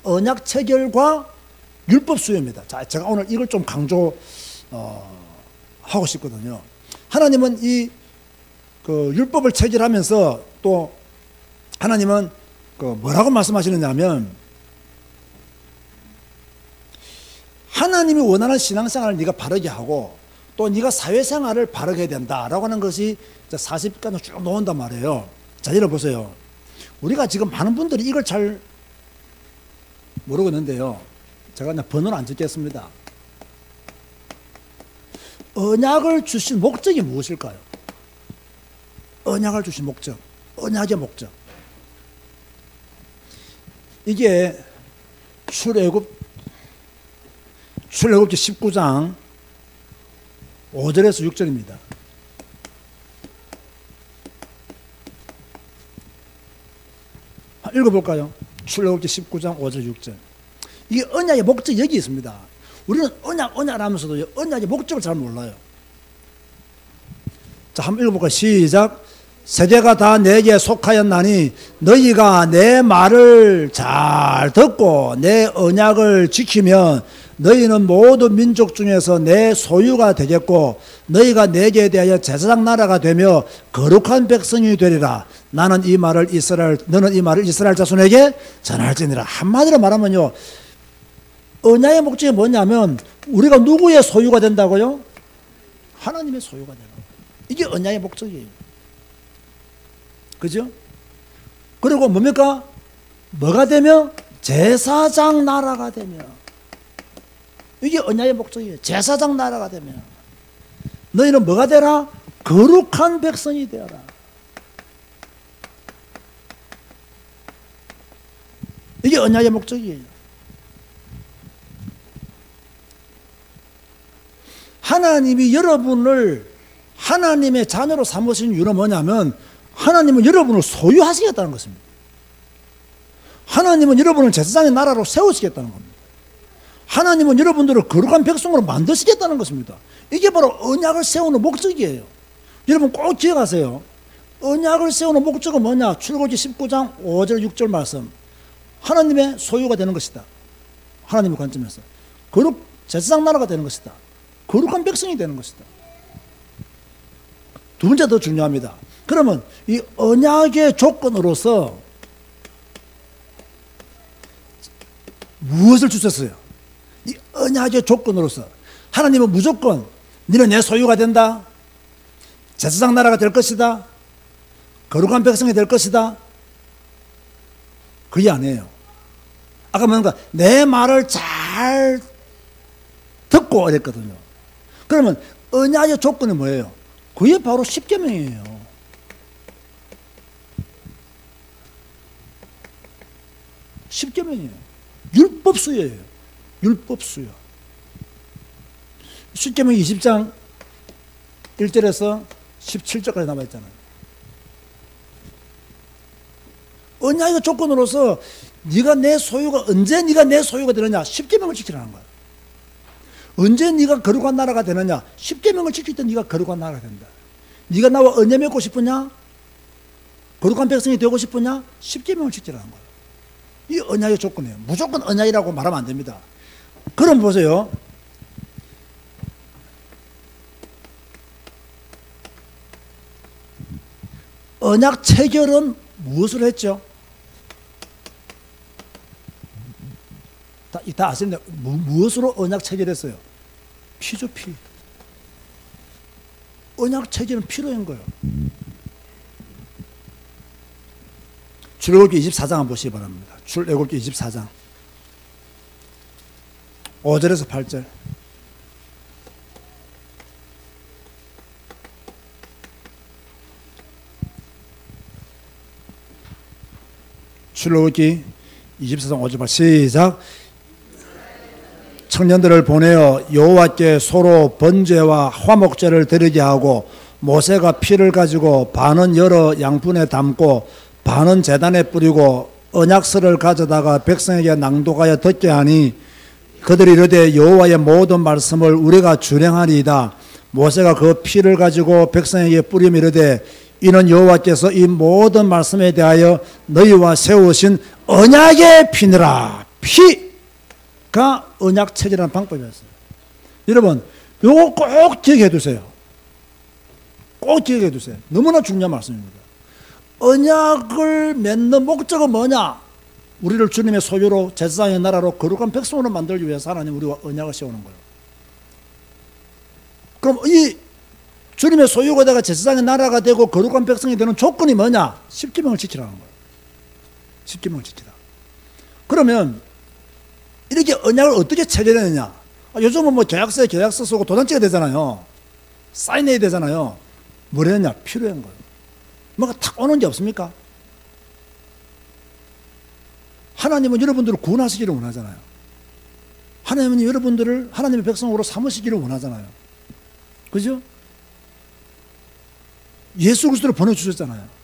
Speaker 1: 언약 체결과 율법 수요입니다. 자, 제가 오늘 이걸 좀 강조 하고 싶거든요. 하나님은 이 그 율법을 체결하면서 또 하나님은 그 뭐라고 말씀하시느냐면, 하나님이 원하는 신앙생활을 네가 바르게 하고 또 네가 사회생활을 바르게 해야 된다라고 하는 것이 40까지 쭉 나온단 말이에요. 자, 이래 보세요. 우리가 지금 많은 분들이 이걸 잘 모르고 있는데요. 제가 그냥 번호를 안 적겠습니다. 언약을 주신 목적이 무엇일까요? 언약을 주신 목적, 언약의 목적. 이게 출애굽기 19장 5절에서 6절입니다. 읽어볼까요? 출애굽기 19장 5절 6절. 이게 언약의 목적이 여기 있습니다. 우리는 언약 하면서도 언약의 목적을 잘 몰라요. 자, 한번 읽어볼까요? 시작. 세대가 다 내게 속하였나니 너희가 내 말을 잘 듣고 내 언약을 지키면 너희는 모든 민족 중에서 내 소유가 되겠고 너희가 내게 대하여 제사장 나라가 되며 거룩한 백성이 되리라. 너는 이 말을 이스라엘 자손에게 전할지니라. 한마디로 말하면요, 언약의 목적이 뭐냐면 우리가 누구의 소유가 된다고요? 하나님의 소유가 되는 거예요. 이게 언약의 목적이에요. 그죠? 그리고 뭡니까? 뭐가 되며? 제사장 나라가 되며. 이게 언약의 목적이에요. 제사장 나라가 되며. 너희는 뭐가 되라? 거룩한 백성이 되어라. 이게 언약의 목적이에요. 하나님이 여러분을 하나님의 자녀로 삼으신 이유는 뭐냐면 하나님은 여러분을 소유하시겠다는 것입니다. 하나님은 여러분을 제사장의 나라로 세우시겠다는 겁니다. 하나님은 여러분들을 거룩한 백성으로 만드시겠다는 것입니다. 이게 바로 언약을 세우는 목적이에요. 여러분 꼭 기억하세요. 언약을 세우는 목적은 뭐냐? 출애굽기 19장 5절 6절 말씀. 하나님의 소유가 되는 것이다. 하나님의 관점에서 제사장 나라가 되는 것이다. 거룩한 백성이 되는 것이다. 두 번째 더 중요합니다. 그러면 이 언약의 조건으로서 무엇을 주셨어요? 이 언약의 조건으로서 하나님은 무조건 너는 내 소유가 된다, 제사장 나라가 될 것이다, 거룩한 백성이 될 것이다, 그게 아니에요. 아까 뭔가 내 말을 잘 듣고 이랬거든요. 그러면 언약의 조건이 뭐예요? 그게 바로 십계명이에요. 십계명이에요. 율법수여예요. 율법수여. 십계명 20장 1절에서 17절까지 남아있잖아요. 언약의 조건으로서 네가 내 소유가, 언제 네가 내 소유가 되느냐? 십계명을 지키라는 거야. 언제 네가 거룩한 나라가 되느냐? 십계명을 지킬 때 네가 거룩한 나라가 된다. 네가 나와 언약 맺고 싶으냐? 거룩한 백성이 되고 싶으냐? 십계명을 지키라는 거야. 이 언약의 조건이에요. 무조건 언약이라고 말하면 안 됩니다. 그럼 보세요. 언약 체결은 무엇을 했죠? 다 아십니다. 무엇으로 언약 체결했어요? 피죠, 피. 언약 체결은 피로 한 거예요. 출애굽기 24장 한번 보시기 바랍니다. 출애굽기 24장 5절에서 8절. 출애굽기 24장 5절 8절 시작. 청년들을 보내어 여호와께 소로 번제와 화목제를 드리게 하고 모세가 피를 가지고 반은 여러 양푼에 담고 반은 제단에 뿌리고 언약서를 가져다가 백성에게 낭독하여 듣게 하니 그들이 이르되 여호와의 모든 말씀을 우리가 준행하리이다. 모세가 그 피를 가지고 백성에게 뿌리며 이르되 이는 여호와께서 이 모든 말씀에 대하여 너희와 세우신 언약의 피니라. 피가 언약 체결하는 방법이었어요. 여러분 이거 꼭 기억해 두세요. 꼭 기억해 두세요. 너무나 중요한 말씀입니다. 언약을 맺는 목적은 뭐냐? 우리를 주님의 소유로 제사장의 나라로 거룩한 백성으로 만들기 위해서 하나님 우리와 언약을 세우는 거예요. 그럼 이 주님의 소유가 되가 제사장의 나라가 되고 거룩한 백성이 되는 조건이 뭐냐? 십계명을 지키라는 거예요. 십계명을 지키라. 그러면 이렇게 언약을 어떻게 체결했느냐? 요즘은 뭐 계약서에 계약서 쓰고 도장찍어야 되잖아요. 사인해야 되잖아요. 뭘 했냐? 피로 한 거예요. 뭐가 탁 오는 게 없습니까? 하나님은 여러분들을 구원하시기를 원하잖아요. 하나님은 여러분들을 하나님의 백성으로 삼으시기를 원하잖아요. 그죠? 예수 그리스도를 보내주셨잖아요.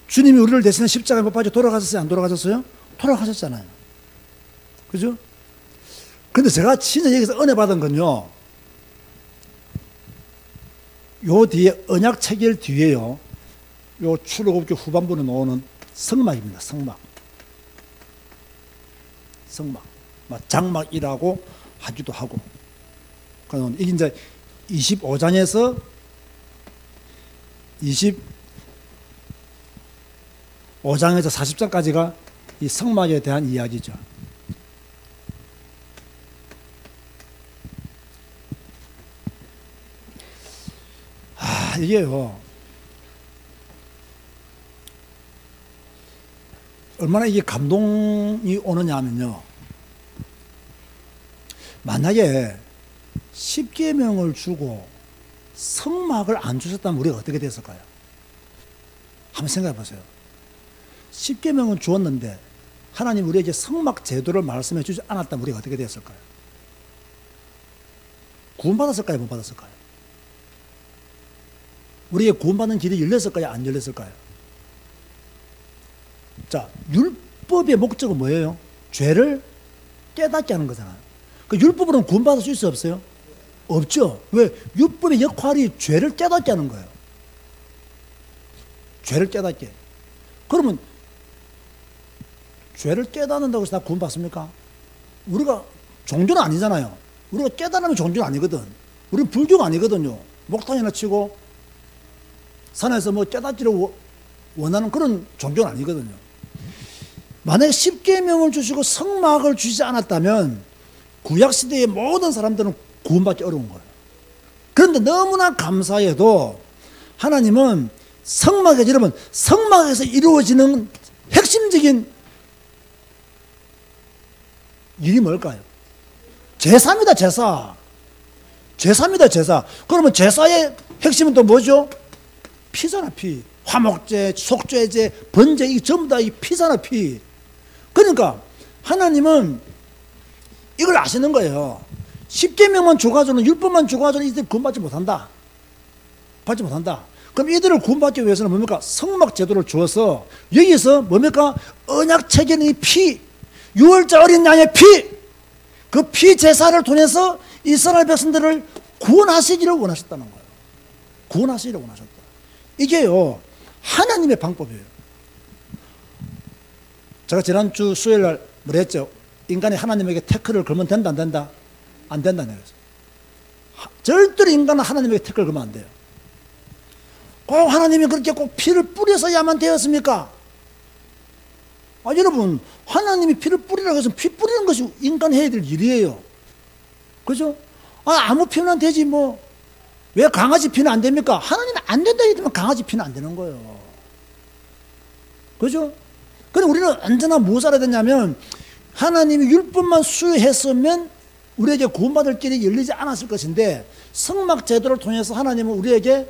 Speaker 1: 주님이 우리를 대신해 십자가에 못 박혀 돌아가셨어요? 안 돌아가셨어요? 돌아가셨잖아요. 그죠? 근데 제가 진짜 여기서 은혜 받은 건요, 요 뒤에 언약 체결 뒤에요, 요 출애굽기 후반부에 나오는 성막입니다. 성막. 성막. 장막이라고 하기도 하고. 그러니까 이게 이제 25장에서 25장에서 40장까지가 이 성막에 대한 이야기죠. 이게요, 얼마나 이게 감동이 오느냐 하면요, 만약에 십계명을 주고 성막을 안 주셨다면 우리가 어떻게 됐을까요? 한번 생각해 보세요. 십계명은 주었는데 하나님 우리에게 성막 제도를 말씀해 주지 않았다면 우리가 어떻게 됐을까요? 구원받았을까요? 못 받았을까요? 우리에게 구원받는 길이 열렸을까요? 안 열렸을까요? 자, 율법의 목적은 뭐예요? 죄를 깨닫게 하는 거잖아요. 그 율법으로는 구원받을 수 있어요? 없어요? 없죠. 왜? 율법의 역할이 죄를 깨닫게 하는 거예요. 죄를 깨닫게. 그러면 죄를 깨닫는다고 해서 다 구원받습니까? 우리가 종교는 아니잖아요. 우리가 깨달으면 종교는 아니거든. 우리는 불교가 아니거든요. 목탕이나 치고 산에서 뭐 깨닫기를 원하는 그런 종교는 아니거든요. 만약에 십계명을 주시고 성막을 주시지 않았다면 구약시대의 모든 사람들은 구원받기 어려운 거예요. 그런데 너무나 감사해도 하나님은 성막에, 여러분, 성막에서 이루어지는 핵심적인 일이 뭘까요? 제사입니다, 제사. 제사입니다, 제사. 그러면 제사의 핵심은 또 뭐죠? 피잖아, 피. 화목제, 속죄제, 번제, 이 전부 다 이 피잖아, 피. 그러니까 하나님은 이걸 아시는 거예요. 십계명만 줘가지고는, 율법만 줘가지고는 이들 구원받지 못한다. 받지 못한다. 그럼 이들을 구원받기 위해서는 뭡니까? 성막 제도를 주어서 여기서 뭡니까? 언약 체계는 이 피, 유월절 어린 양의 피, 그 피 제사를 통해서 이스라엘 백성들을 구원하시기를 원하셨다는 거예요. 구원하시기를 원하셨다. 이게요, 하나님의 방법이에요. 제가 지난주 수요일 날 뭐라 했죠? 인간이 하나님에게 태클을 걸면 된다, 안 된다? 안 된다는 거예요. 절대로 인간은 하나님에게 태클을 걸면 안 돼요. 꼭 하나님이 그렇게 꼭 피를 뿌려서야만 되었습니까? 아, 여러분, 하나님이 피를 뿌리라고 해서 피 뿌리는 것이 인간 해야 될 일이에요. 그죠? 아, 아무 피는 되지, 뭐. 왜 강아지 피는 안 됩니까? 하나님이 안 된다 이러면 강아지 피는 안 되는 거예요. 그죠? 그럼 우리는 언제나 무엇을 해야 되냐면, 하나님이 율법만 수여했으면 우리에게 구원받을 길이 열리지 않았을 것인데, 성막 제도를 통해서 하나님은 우리에게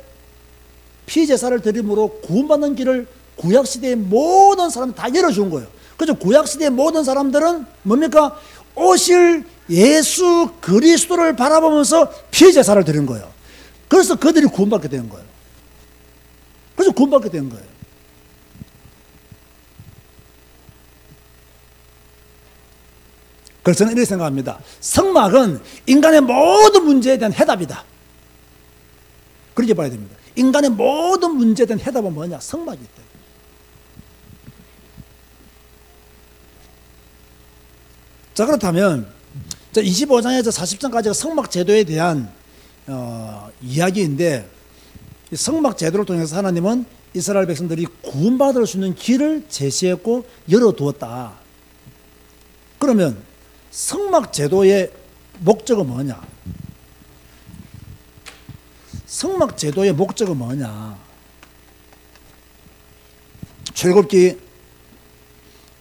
Speaker 1: 피제사를 드림으로 구원받는 길을 구약시대의 모든 사람들 다 열어준 거예요. 그래서 구약시대의 모든 사람들은 뭡니까? 오실 예수 그리스도를 바라보면서 피제사를 드린 거예요. 그래서 그들이 구원받게 된 거예요. 그래서 구원받게 된 거예요. 그래서 저는 이렇게 생각합니다. 성막은 인간의 모든 문제에 대한 해답이다. 그렇게 봐야 됩니다. 인간의 모든 문제에 대한 해답은 뭐냐? 성막이기 때문에. 자, 그렇다면 25장에서 40장까지가 성막 제도에 대한 이야기인데, 이 성막 제도를 통해서 하나님은 이스라엘 백성들이 구원받을 수 있는 길을 제시했고 열어두었다. 그러면 성막 제도의 목적은 뭐냐? 성막 제도의 목적은 뭐냐? 출애굽기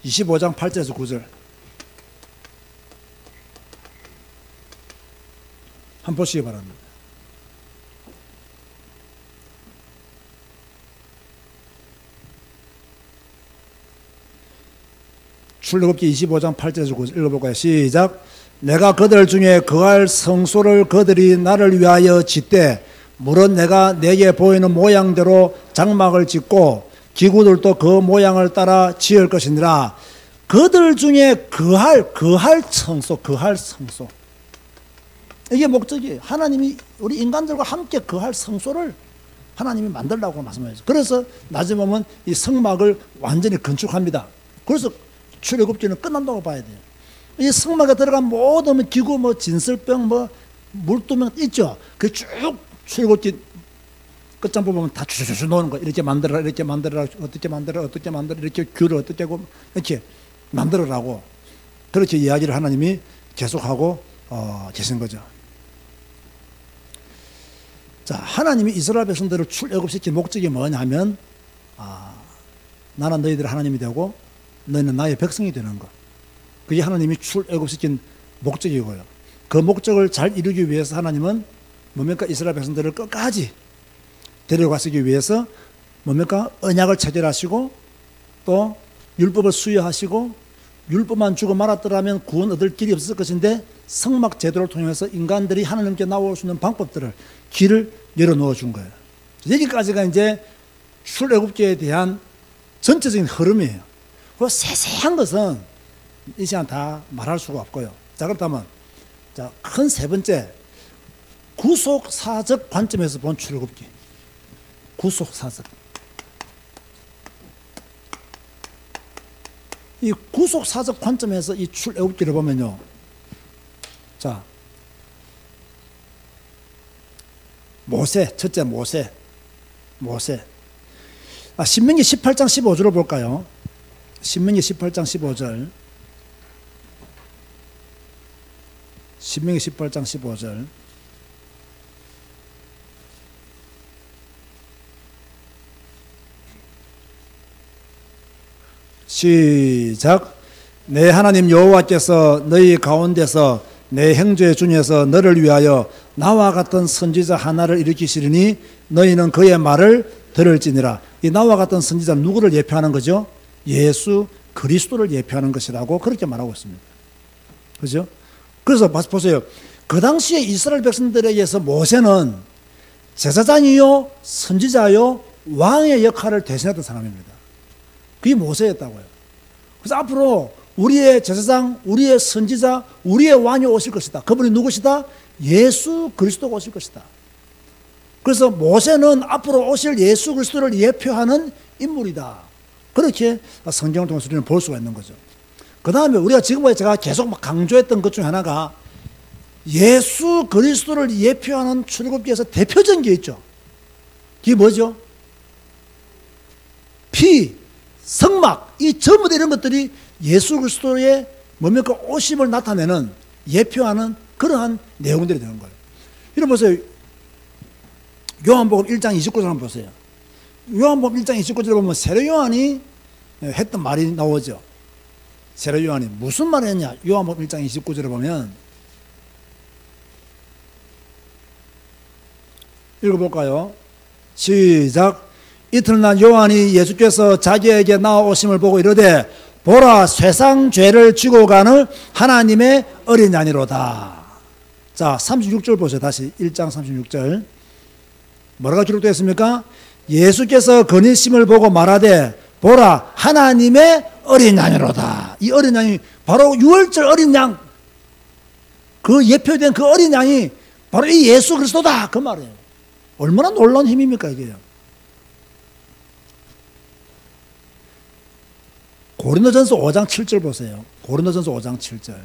Speaker 1: 25장 8절에서 9절 한번 보시기 바랍니다. 출애굽기 25장 8절에서 9절 읽어볼까요? 시작. 내가 그들 중에 거할 성소를 그들이 나를 위하여 짓되 물은 내가 내게 보이는 모양대로 장막을 짓고 기구들도 그 모양을 따라 지을 것이니라. 그들 중에 거할 성소, 거할 성소. 이게 목적이에요. 하나님이 우리 인간들과 함께 거할 성소를 하나님이 만들라고 말씀하셨어요. 그래서 나중에 보면 이 성막을 완전히 건축합니다. 그래서 출애굽기는 끝난다고 봐야 돼요. 이 성막에 들어간 모든 기구, 뭐 진설병, 뭐 물두멍 있죠. 그 쭉 출애굽기 끝장 보면 다 주주주 놓는 거. 이렇게 만들어라, 이렇게 만들어라, 어떻게 만들어라, 어떻게 만들어라, 이렇게 귤을 어떻게 하고 이렇게 만들어라고 그렇게 이야기를 하나님이 계속하고 계신 거죠. 자, 하나님이 이스라엘 백성들을 출애굽시킨 목적이 뭐냐면, 나는 너희들 하나님이 되고 너희는 나의 백성이 되는 것. 그게 하나님이 출애굽시킨 목적이고요. 그 목적을 잘 이루기 위해서 하나님은 뭡니까? 이스라엘 백성들을 끝까지 데려가시기 위해서 뭡니까? 언약을 체결하시고 또 율법을 수여하시고, 율법만 주고 말았더라면 구원 얻을 길이 없을 것인데 성막 제도를 통해서 인간들이 하나님께 나올 수 있는 방법들을, 길을 열어놓아 준 거예요. 여기까지가 이제 출애굽기에 대한 전체적인 흐름이에요. 그 세세한 것은 이 시간 다 말할 수가 없고요. 자, 그렇다면 큰 세 번째, 구속사적 관점에서 본 출애굽기. 구속사적. 이 구속사적 관점에서 이 출애굽기를 보면요. 자, 모세, 첫째 모세. 신명기 18장 15절을 볼까요? 신명기 18장 15절. 신명기 18장 15절. 시작. 내 하나님 여호와께서 너희 가운데서 내 형제 중에서 너를 위하여 나와 같은 선지자 하나를 일으키시리니 너희는 그의 말을 들을지니라. 이 나와 같은 선지자는 누구를 예표하는 거죠? 예수 그리스도를 예표하는 것이라고 그렇게 말하고 있습니다. 그죠? 그래서 보세요. 그 당시에 이스라엘 백성들에게서 모세는 제사장이요, 선지자요, 왕의 역할을 대신했던 사람입니다. 그게 모세였다고요. 그래서 앞으로 우리의 제사장, 우리의 선지자, 우리의 왕이 오실 것이다. 그분이 누구시다? 예수 그리스도가 오실 것이다. 그래서 모세는 앞으로 오실 예수 그리스도를 예표하는 인물이다. 그렇게 성경을 통해서 우리는 볼 수가 있는 거죠. 그 다음에 우리가 지금까지 제가 계속 강조했던 것 중에 하나가 예수 그리스도를 예표하는 출애굽기에서 대표적인 게 있죠. 그게 뭐죠? 피, 성막, 이 전부 다 이런 것들이 예수 그리스도의 뭡니까? 오심을 나타내는, 예표하는 그러한 내용들이 되는 거예요. 이런 보세요. 요한복음 1장 29절 한번 보세요. 요한복음 1장 29절에 보면 세례 요한이 했던 말이 나오죠. 세례 요한이 무슨 말을 했냐? 요한복음 1장 29절에 보면 읽어볼까요? 시작. 이튿날 요한이 예수께서 자기에게 나오심을 보고 이르되 보라 세상 죄를 지고 가는 하나님의 어린 양이로다. 자 36절 보세요. 다시 1장 36절 뭐라고 기록되어 있습니까? 예수께서 거니심을 보고 말하되 보라 하나님의 어린 양이로다. 이 어린 양이 바로 유월절 어린 양, 그 예표된 그 어린 양이 바로 이 예수 그리스도다 그 말이에요. 얼마나 놀라운 힘입니까 이게요. 고린도전서 5장 7절 보세요. 고린도전서 5장 7절.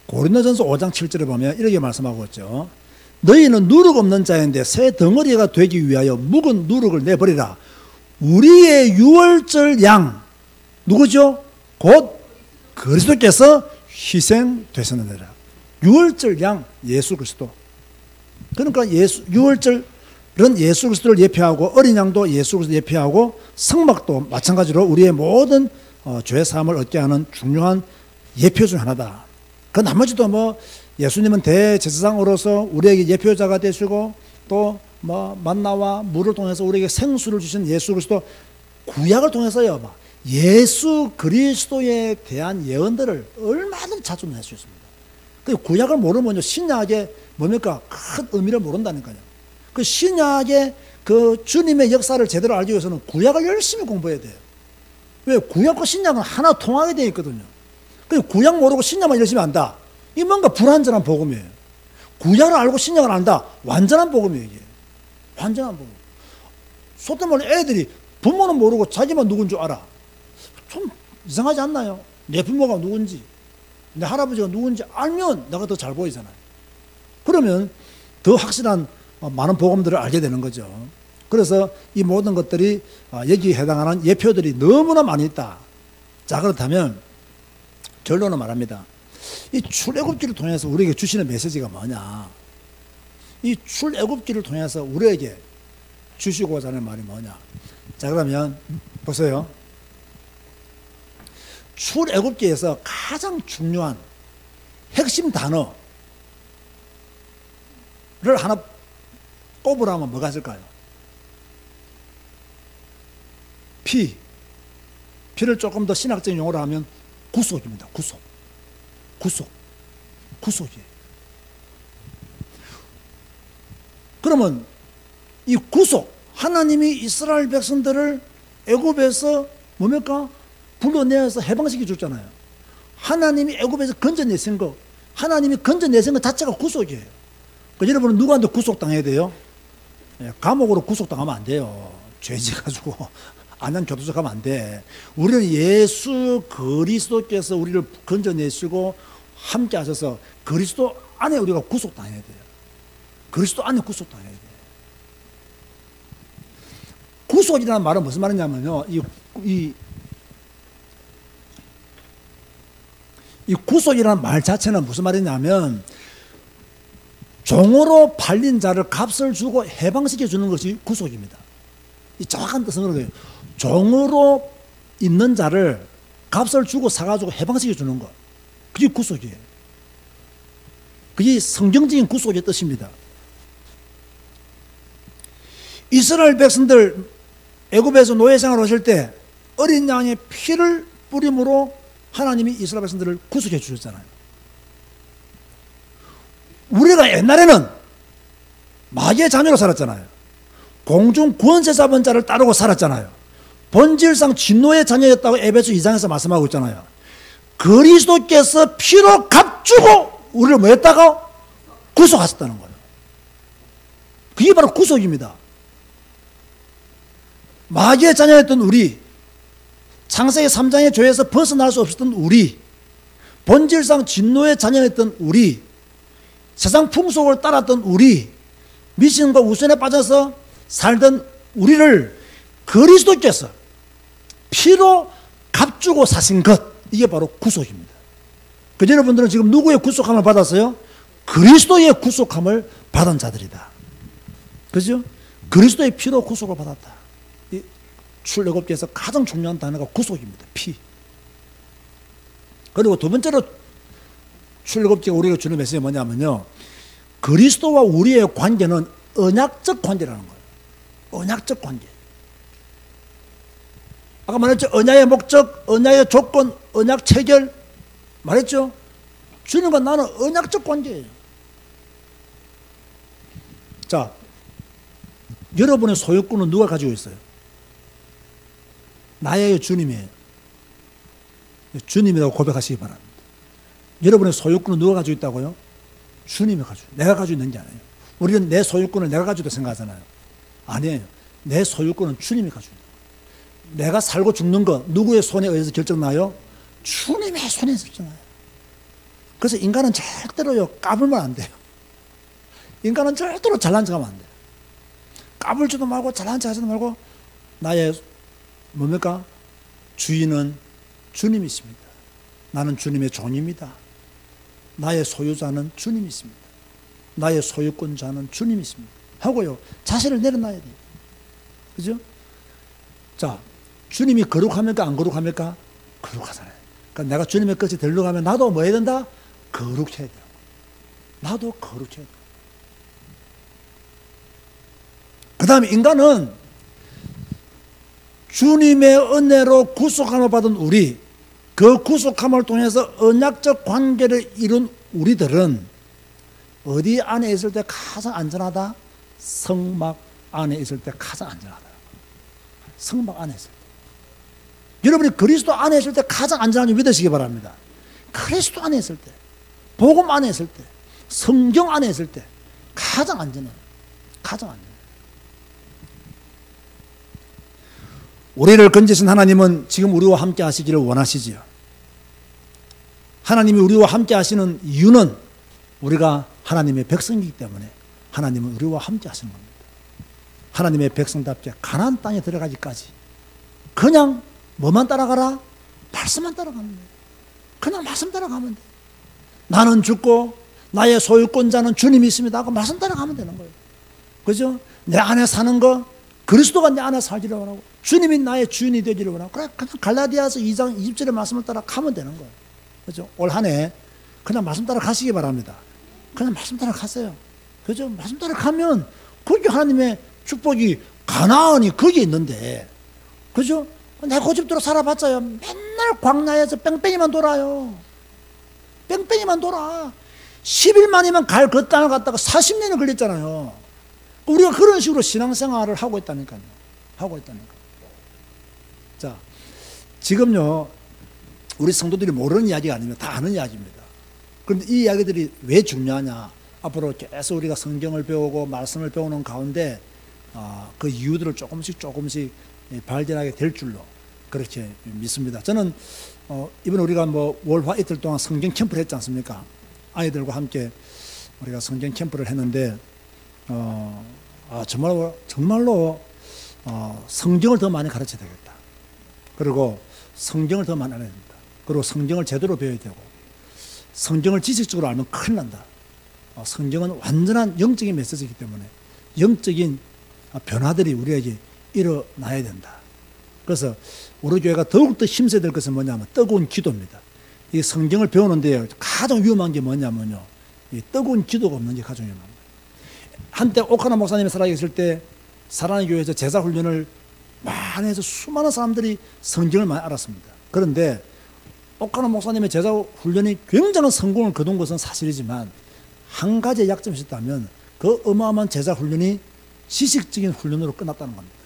Speaker 1: 고린도전서 5장 7절에 보면 이렇게 말씀하고 있죠. 너희는 누룩 없는 자인데 새 덩어리가 되기 위하여 묵은 누룩을 내버리라. 우리의 유월절 양 누구죠? 곧 그리스도께서 희생되셨느니라. 유월절 양 예수 그리스도. 그러니까 유월절은 예수 그리스도를 예표하고 어린 양도 예수 그리스도를 예표하고 성막도 마찬가지로 우리의 모든 죄 사함을 얻게 하는 중요한 예표 중 하나다. 그 나머지도 뭐 예수님은 대제사장으로서 우리에게 예표자가 되시고 또 뭐 만나와 물을 통해서 우리에게 생수를 주신 예수 그리스도, 구약을 통해서요 예수 그리스도에 대한 예언들을 얼마든지 찾아낼 수 있습니다. 그 구약을 모르면요 신약의 뭡니까 큰 의미를 모른다니까요. 그 신약의 그 주님의 역사를 제대로 알기 위해서는 구약을 열심히 공부해야 돼요. 왜? 구약과 신약은 하나 통하게 되어 있거든요. 그 구약 모르고 신약만 열심히 안다. 이 뭔가 불완전한 복음이에요. 구약을 알고 신약을 안다. 완전한 복음이에요. 이게. 완전한 복음. 속된 말로 애들이 부모는 모르고 자기만 누군 줄 알아. 좀 이상하지 않나요? 내 부모가 누군지, 내 할아버지가 누군지 알면 내가 더 잘 보이잖아요. 그러면 더 확실한 많은 복음들을 알게 되는 거죠. 그래서 이 모든 것들이 여기에 해당하는 예표들이 너무나 많이 있다. 자, 그렇다면 결론은 말합니다. 이 출애굽기를 통해서 우리에게 주시는 메시지가 뭐냐? 이 출애굽기를 통해서 우리에게 주시고자 하는 말이 뭐냐? 자, 그러면 보세요. 출애굽기에서 가장 중요한 핵심 단어를 하나 꼽으라면 뭐가 있을까요? 피를 조금 더 신학적인 용어로 하면 구속입니다. 구속이에요. 그러면 이 구속, 하나님이 이스라엘 백성들을 애굽에서 뭡니까? 불러내어서 해방시켜 줬잖아요. 하나님이 애굽에서 건져내신 거, 하나님이 건져내신 것 자체가 구속이에요. 그러니까 여러분은 누구한테 구속당해야 돼요? 감옥으로 구속당하면 안 돼요. 죄지가지고 안양교도소 가면 안 돼. 우리는 예수 그리스도께서 우리를 건져내시고 함께 하셔서 그리스도 안에 우리가 구속당해야 돼요. 그리스도 안에 구속당해야 돼. 구속이라는 말은 무슨 말이냐면요. 이 구속이라는 말 자체는 무슨 말이냐면 종으로 팔린 자를 값을 주고 해방시켜 주는 것이 구속입니다. 이 정확한 뜻은 그런 거예요. 종으로 있는 자를 값을 주고 사가지고 해방시켜 주는 것. 그게 구속이에요. 그게 성경적인 구속의 뜻입니다. 이스라엘 백성들 애굽에서 노예생활을 하실 때 어린 양의 피를 뿌림으로 하나님이 이스라엘 백성들을 구속해 주셨잖아요. 우리가 옛날에는 마귀의 자녀로 살았잖아요. 공중 권세 잡은 자를 따르고 살았잖아요. 본질상 진노의 자녀였다고 에베소 2장에서 말씀하고 있잖아요. 그리스도께서 피로 값주고 우리를 뭐 했다고? 구속하셨다는 거예요. 그게 바로 구속입니다. 마귀의 자녀였던 우리, 창세기 3장의 죄에서 벗어날 수 없었던 우리, 본질상 진노의 자녀였던 우리, 세상 풍속을 따랐던 우리, 미신과 우선에 빠져서 살던 우리를 그리스도께서 피로 값주고 사신 것, 이게 바로 구속입니다. 그 여러분들은 지금 누구의 구속함을 받았어요? 그리스도의 구속함을 받은 자들이다. 그죠? 그리스도의 피로 구속을 받았다. 이 출애굽기에서 가장 중요한 단어가 구속입니다. 피. 그리고 두 번째로 출애굽기가 우리가 주는 메시지가 뭐냐면요, 그리스도와 우리의 관계는 언약적 관계라는 거예요. 언약적 관계. 아까 말했죠. 언약의 목적, 언약의 조건, 언약 체결 말했죠. 주님과 나는 언약적 관계예요. 자, 여러분의 소유권은 누가 가지고 있어요? 나의 주님이에요. 주님이라고 고백하시기 바랍니다. 여러분의 소유권은 누가 가지고 있다고요? 주님이 가지고 있어요. 내가 가지고 있는 게 아니에요. 우리는 내 소유권을 내가 가지고 있다고 생각하잖아요. 아니에요. 내 소유권은 주님이 가지고 있어요. 내가 살고 죽는 거 누구의 손에 의해서 결정나요? 주님의 손에 결정나요. 그래서 인간은 절대로요 까불면 안 돼요. 인간은 절대로 잘난 척하면 안 돼요. 까불지도 말고 잘난 척하지도 말고 나의 뭡니까? 주인은 주님이십니다. 나는 주님의 종입니다. 나의 소유자는 주님이십니다. 나의 소유권자는 주님이십니다. 하고요 자신을 내려놔야 돼요. 그죠? 자, 주님이 거룩합니까? 안 거룩합니까? 거룩하잖아요. 그러니까 내가 주님의 끝에 들러가면 나도 뭐 해야 된다? 거룩해야 돼요. 나도 거룩해야 돼요. 그 다음에 인간은 주님의 은혜로 구속함을 받은 우리, 그 구속함을 통해서 언약적 관계를 이룬 우리들은 어디 안에 있을 때 가장 안전하다? 성막 안에 있을 때 가장 안전하다. 성막 안에 있을 때. 여러분이 그리스도 안에 있을 때 가장 안전하게 믿으시기 바랍니다. 그리스도 안에 있을 때, 복음 안에 있을 때, 성경 안에 있을 때 가장 안전해요. 가장 안전해요. 우리를 건지신 하나님은 지금 우리와 함께 하시기를 원하시지요. 하나님이 우리와 함께 하시는 이유는 우리가 하나님의 백성이기 때문에 하나님은 우리와 함께 하시는 겁니다. 하나님의 백성답게 가나안 땅에 들어가기까지 그냥 뭐만 따라가라? 말씀만 따라가면 돼. 그냥 말씀 따라가면 돼. 나는 죽고 나의 소유권자는 주님이 있습니다 하고 말씀 따라가면 되는 거예요. 그죠? 내 안에 사는 거 그리스도가 내 안에 살기를 원하고 주님이 나의 주인이 되기를 원하고 그냥 갈라디아서 2장 20절의 말씀을 따라 가면 되는 거예요. 그죠? 올 한 해 그냥 말씀 따라 가시기 바랍니다. 그냥 말씀 따라 가세요. 그죠? 말씀 따라 가면 거기 하나님의 축복이 가나안이 거기 있는데 그죠? 내 고집대로 살아봤자요 맨날 광야에서 뺑뺑이만 돌아요. 뺑뺑이만 돌아. 10일만이면 갈 그 땅을 갔다가 40년을 걸렸잖아요. 우리가 그런 식으로 신앙생활을 하고 있다니까요. 하고 있다니까. 자, 지금요 우리 성도들이 모르는 이야기가 아닙니다. 다 아는 이야기입니다. 그런데 이 이야기들이 왜 중요하냐? 앞으로 계속 우리가 성경을 배우고 말씀을 배우는 가운데 그 이유들을 조금씩 발견하게 될 줄로 그렇게 믿습니다. 저는 이번에 우리가 월화 이틀 동안 성경 캠프를 했지 않습니까? 아이들과 함께 우리가 성경 캠프를 했는데 정말로 성경을 더 많이 가르쳐야 되겠다. 그리고 성경을 더 많이 알아야 된다. 그리고 성경을 제대로 배워야 되고, 성경을 지식적으로 알면 큰일 난다. 성경은 완전한 영적인 메시지이기 때문에 영적인 변화들이 우리에게 일어나야 된다. 그래서 우리 교회가 더욱더 힘써야 될 것은 뭐냐면 뜨거운 기도입니다. 이 성경을 배우는데 가장 위험한 게 뭐냐면요, 이 뜨거운 기도가 없는 게 가장 위험합니다. 한때 오카나 목사님이 살아계실 때 사랑의 교회에서 제자훈련을 많이 해서 수많은 사람들이 성경을 많이 알았습니다. 그런데 오카나 목사님의 제자훈련이 굉장한 성공을 거둔 것은 사실이지만 한 가지 약점이 있었다면 그 어마어마한 제자훈련이 지식적인 훈련으로 끝났다는 겁니다.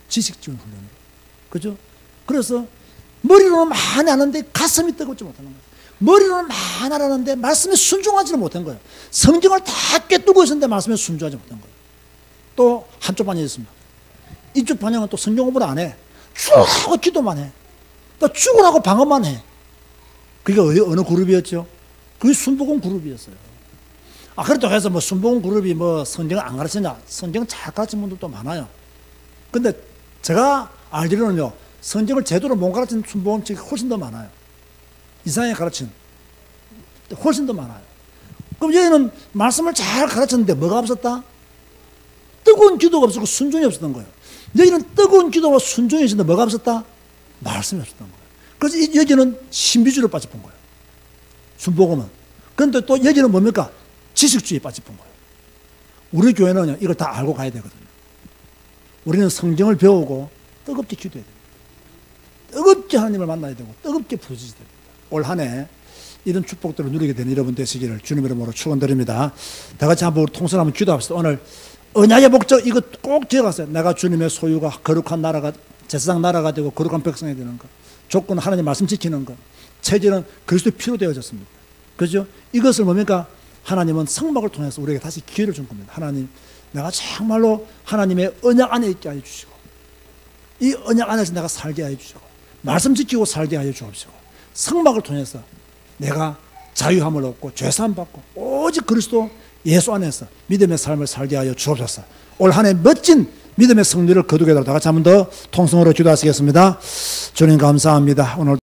Speaker 1: 지식적인 훈련으로. 그죠? 그래서 머리로는 많이 아는데 가슴이 뜨겁지 못하는 거예요. 머리로는 많이 알았는데 말씀에 순종하지는 못한 거예요. 성경을 다 꿰뚫고 있었는데 말씀에 순종하지 못한 거예요. 또 한쪽 반이 있습니다. 이쪽 반영은 또 성경 공부를 안 해. 쭉 하고 기도만 해. 또 죽으라고 방언만 해. 그게 어느 그룹이었죠? 그게 순복음 그룹이었어요. 그렇다고 해서 뭐 순복음 그룹이 뭐 성경을 안 가르치냐? 성경 잘 가르치는 분들도 많아요. 근데 제가 알기로는요, 성경을 제대로 못 가르치는 순복음 측이 훨씬 더 많아요. 이상하게 가르치는 훨씬 더 많아요. 그럼 여기는 말씀을 잘 가르쳤는데 뭐가 없었다? 뜨거운 기도가 없었고 순종이 없었던 거예요. 여기는 뜨거운 기도와 순종이 있었는데 뭐가 없었다? 말씀이 없었던 거예요. 그래서 여기는 신비주의로 빠져본 거예요. 순복음은. 그런데 또 여기는 뭡니까? 지식주의에 빠져본 거예요. 우리 교회는 이걸 다 알고 가야 되거든요. 우리는 성경을 배우고 뜨겁게 기도해야 됩니다. 뜨겁게 하나님을 만나야 되고 뜨겁게 부르짖어야 됩니다. 올 한 해 이런 축복들을 누리게 되는 여러분 되시기를 주님의 이름으로 축원드립니다. 다 같이 한번 통성 한번 기도합시다. 오늘 언약의 목적 이거 꼭 기억하세요. 내가 주님의 소유가 거룩한 나라가 제사장 나라가 되고 거룩한 백성이 되는 것. 조건 하나님 말씀 지키는 것. 체질은 그리스도의 피로 되어졌습니다. 그죠? 이것을 뭡니까? 하나님은 성막을 통해서 우리에게 다시 기회를 준 겁니다. 하나님, 내가 정말로 하나님의 언약 안에 있게 하여 주시고 이 언약 안에서 내가 살게 하여 주시고 말씀 지키고 살게 하여 주옵시고 성막을 통해서 내가 자유함을 얻고 죄사함 받고 오직 그리스도 예수 안에서 믿음의 삶을 살게 하여 주옵소서. 올 한 해 멋진 믿음의 승리를 거두게 하도록 다 같이 한 번 더 통성으로 기도하시겠습니다. 주님 감사합니다. 오늘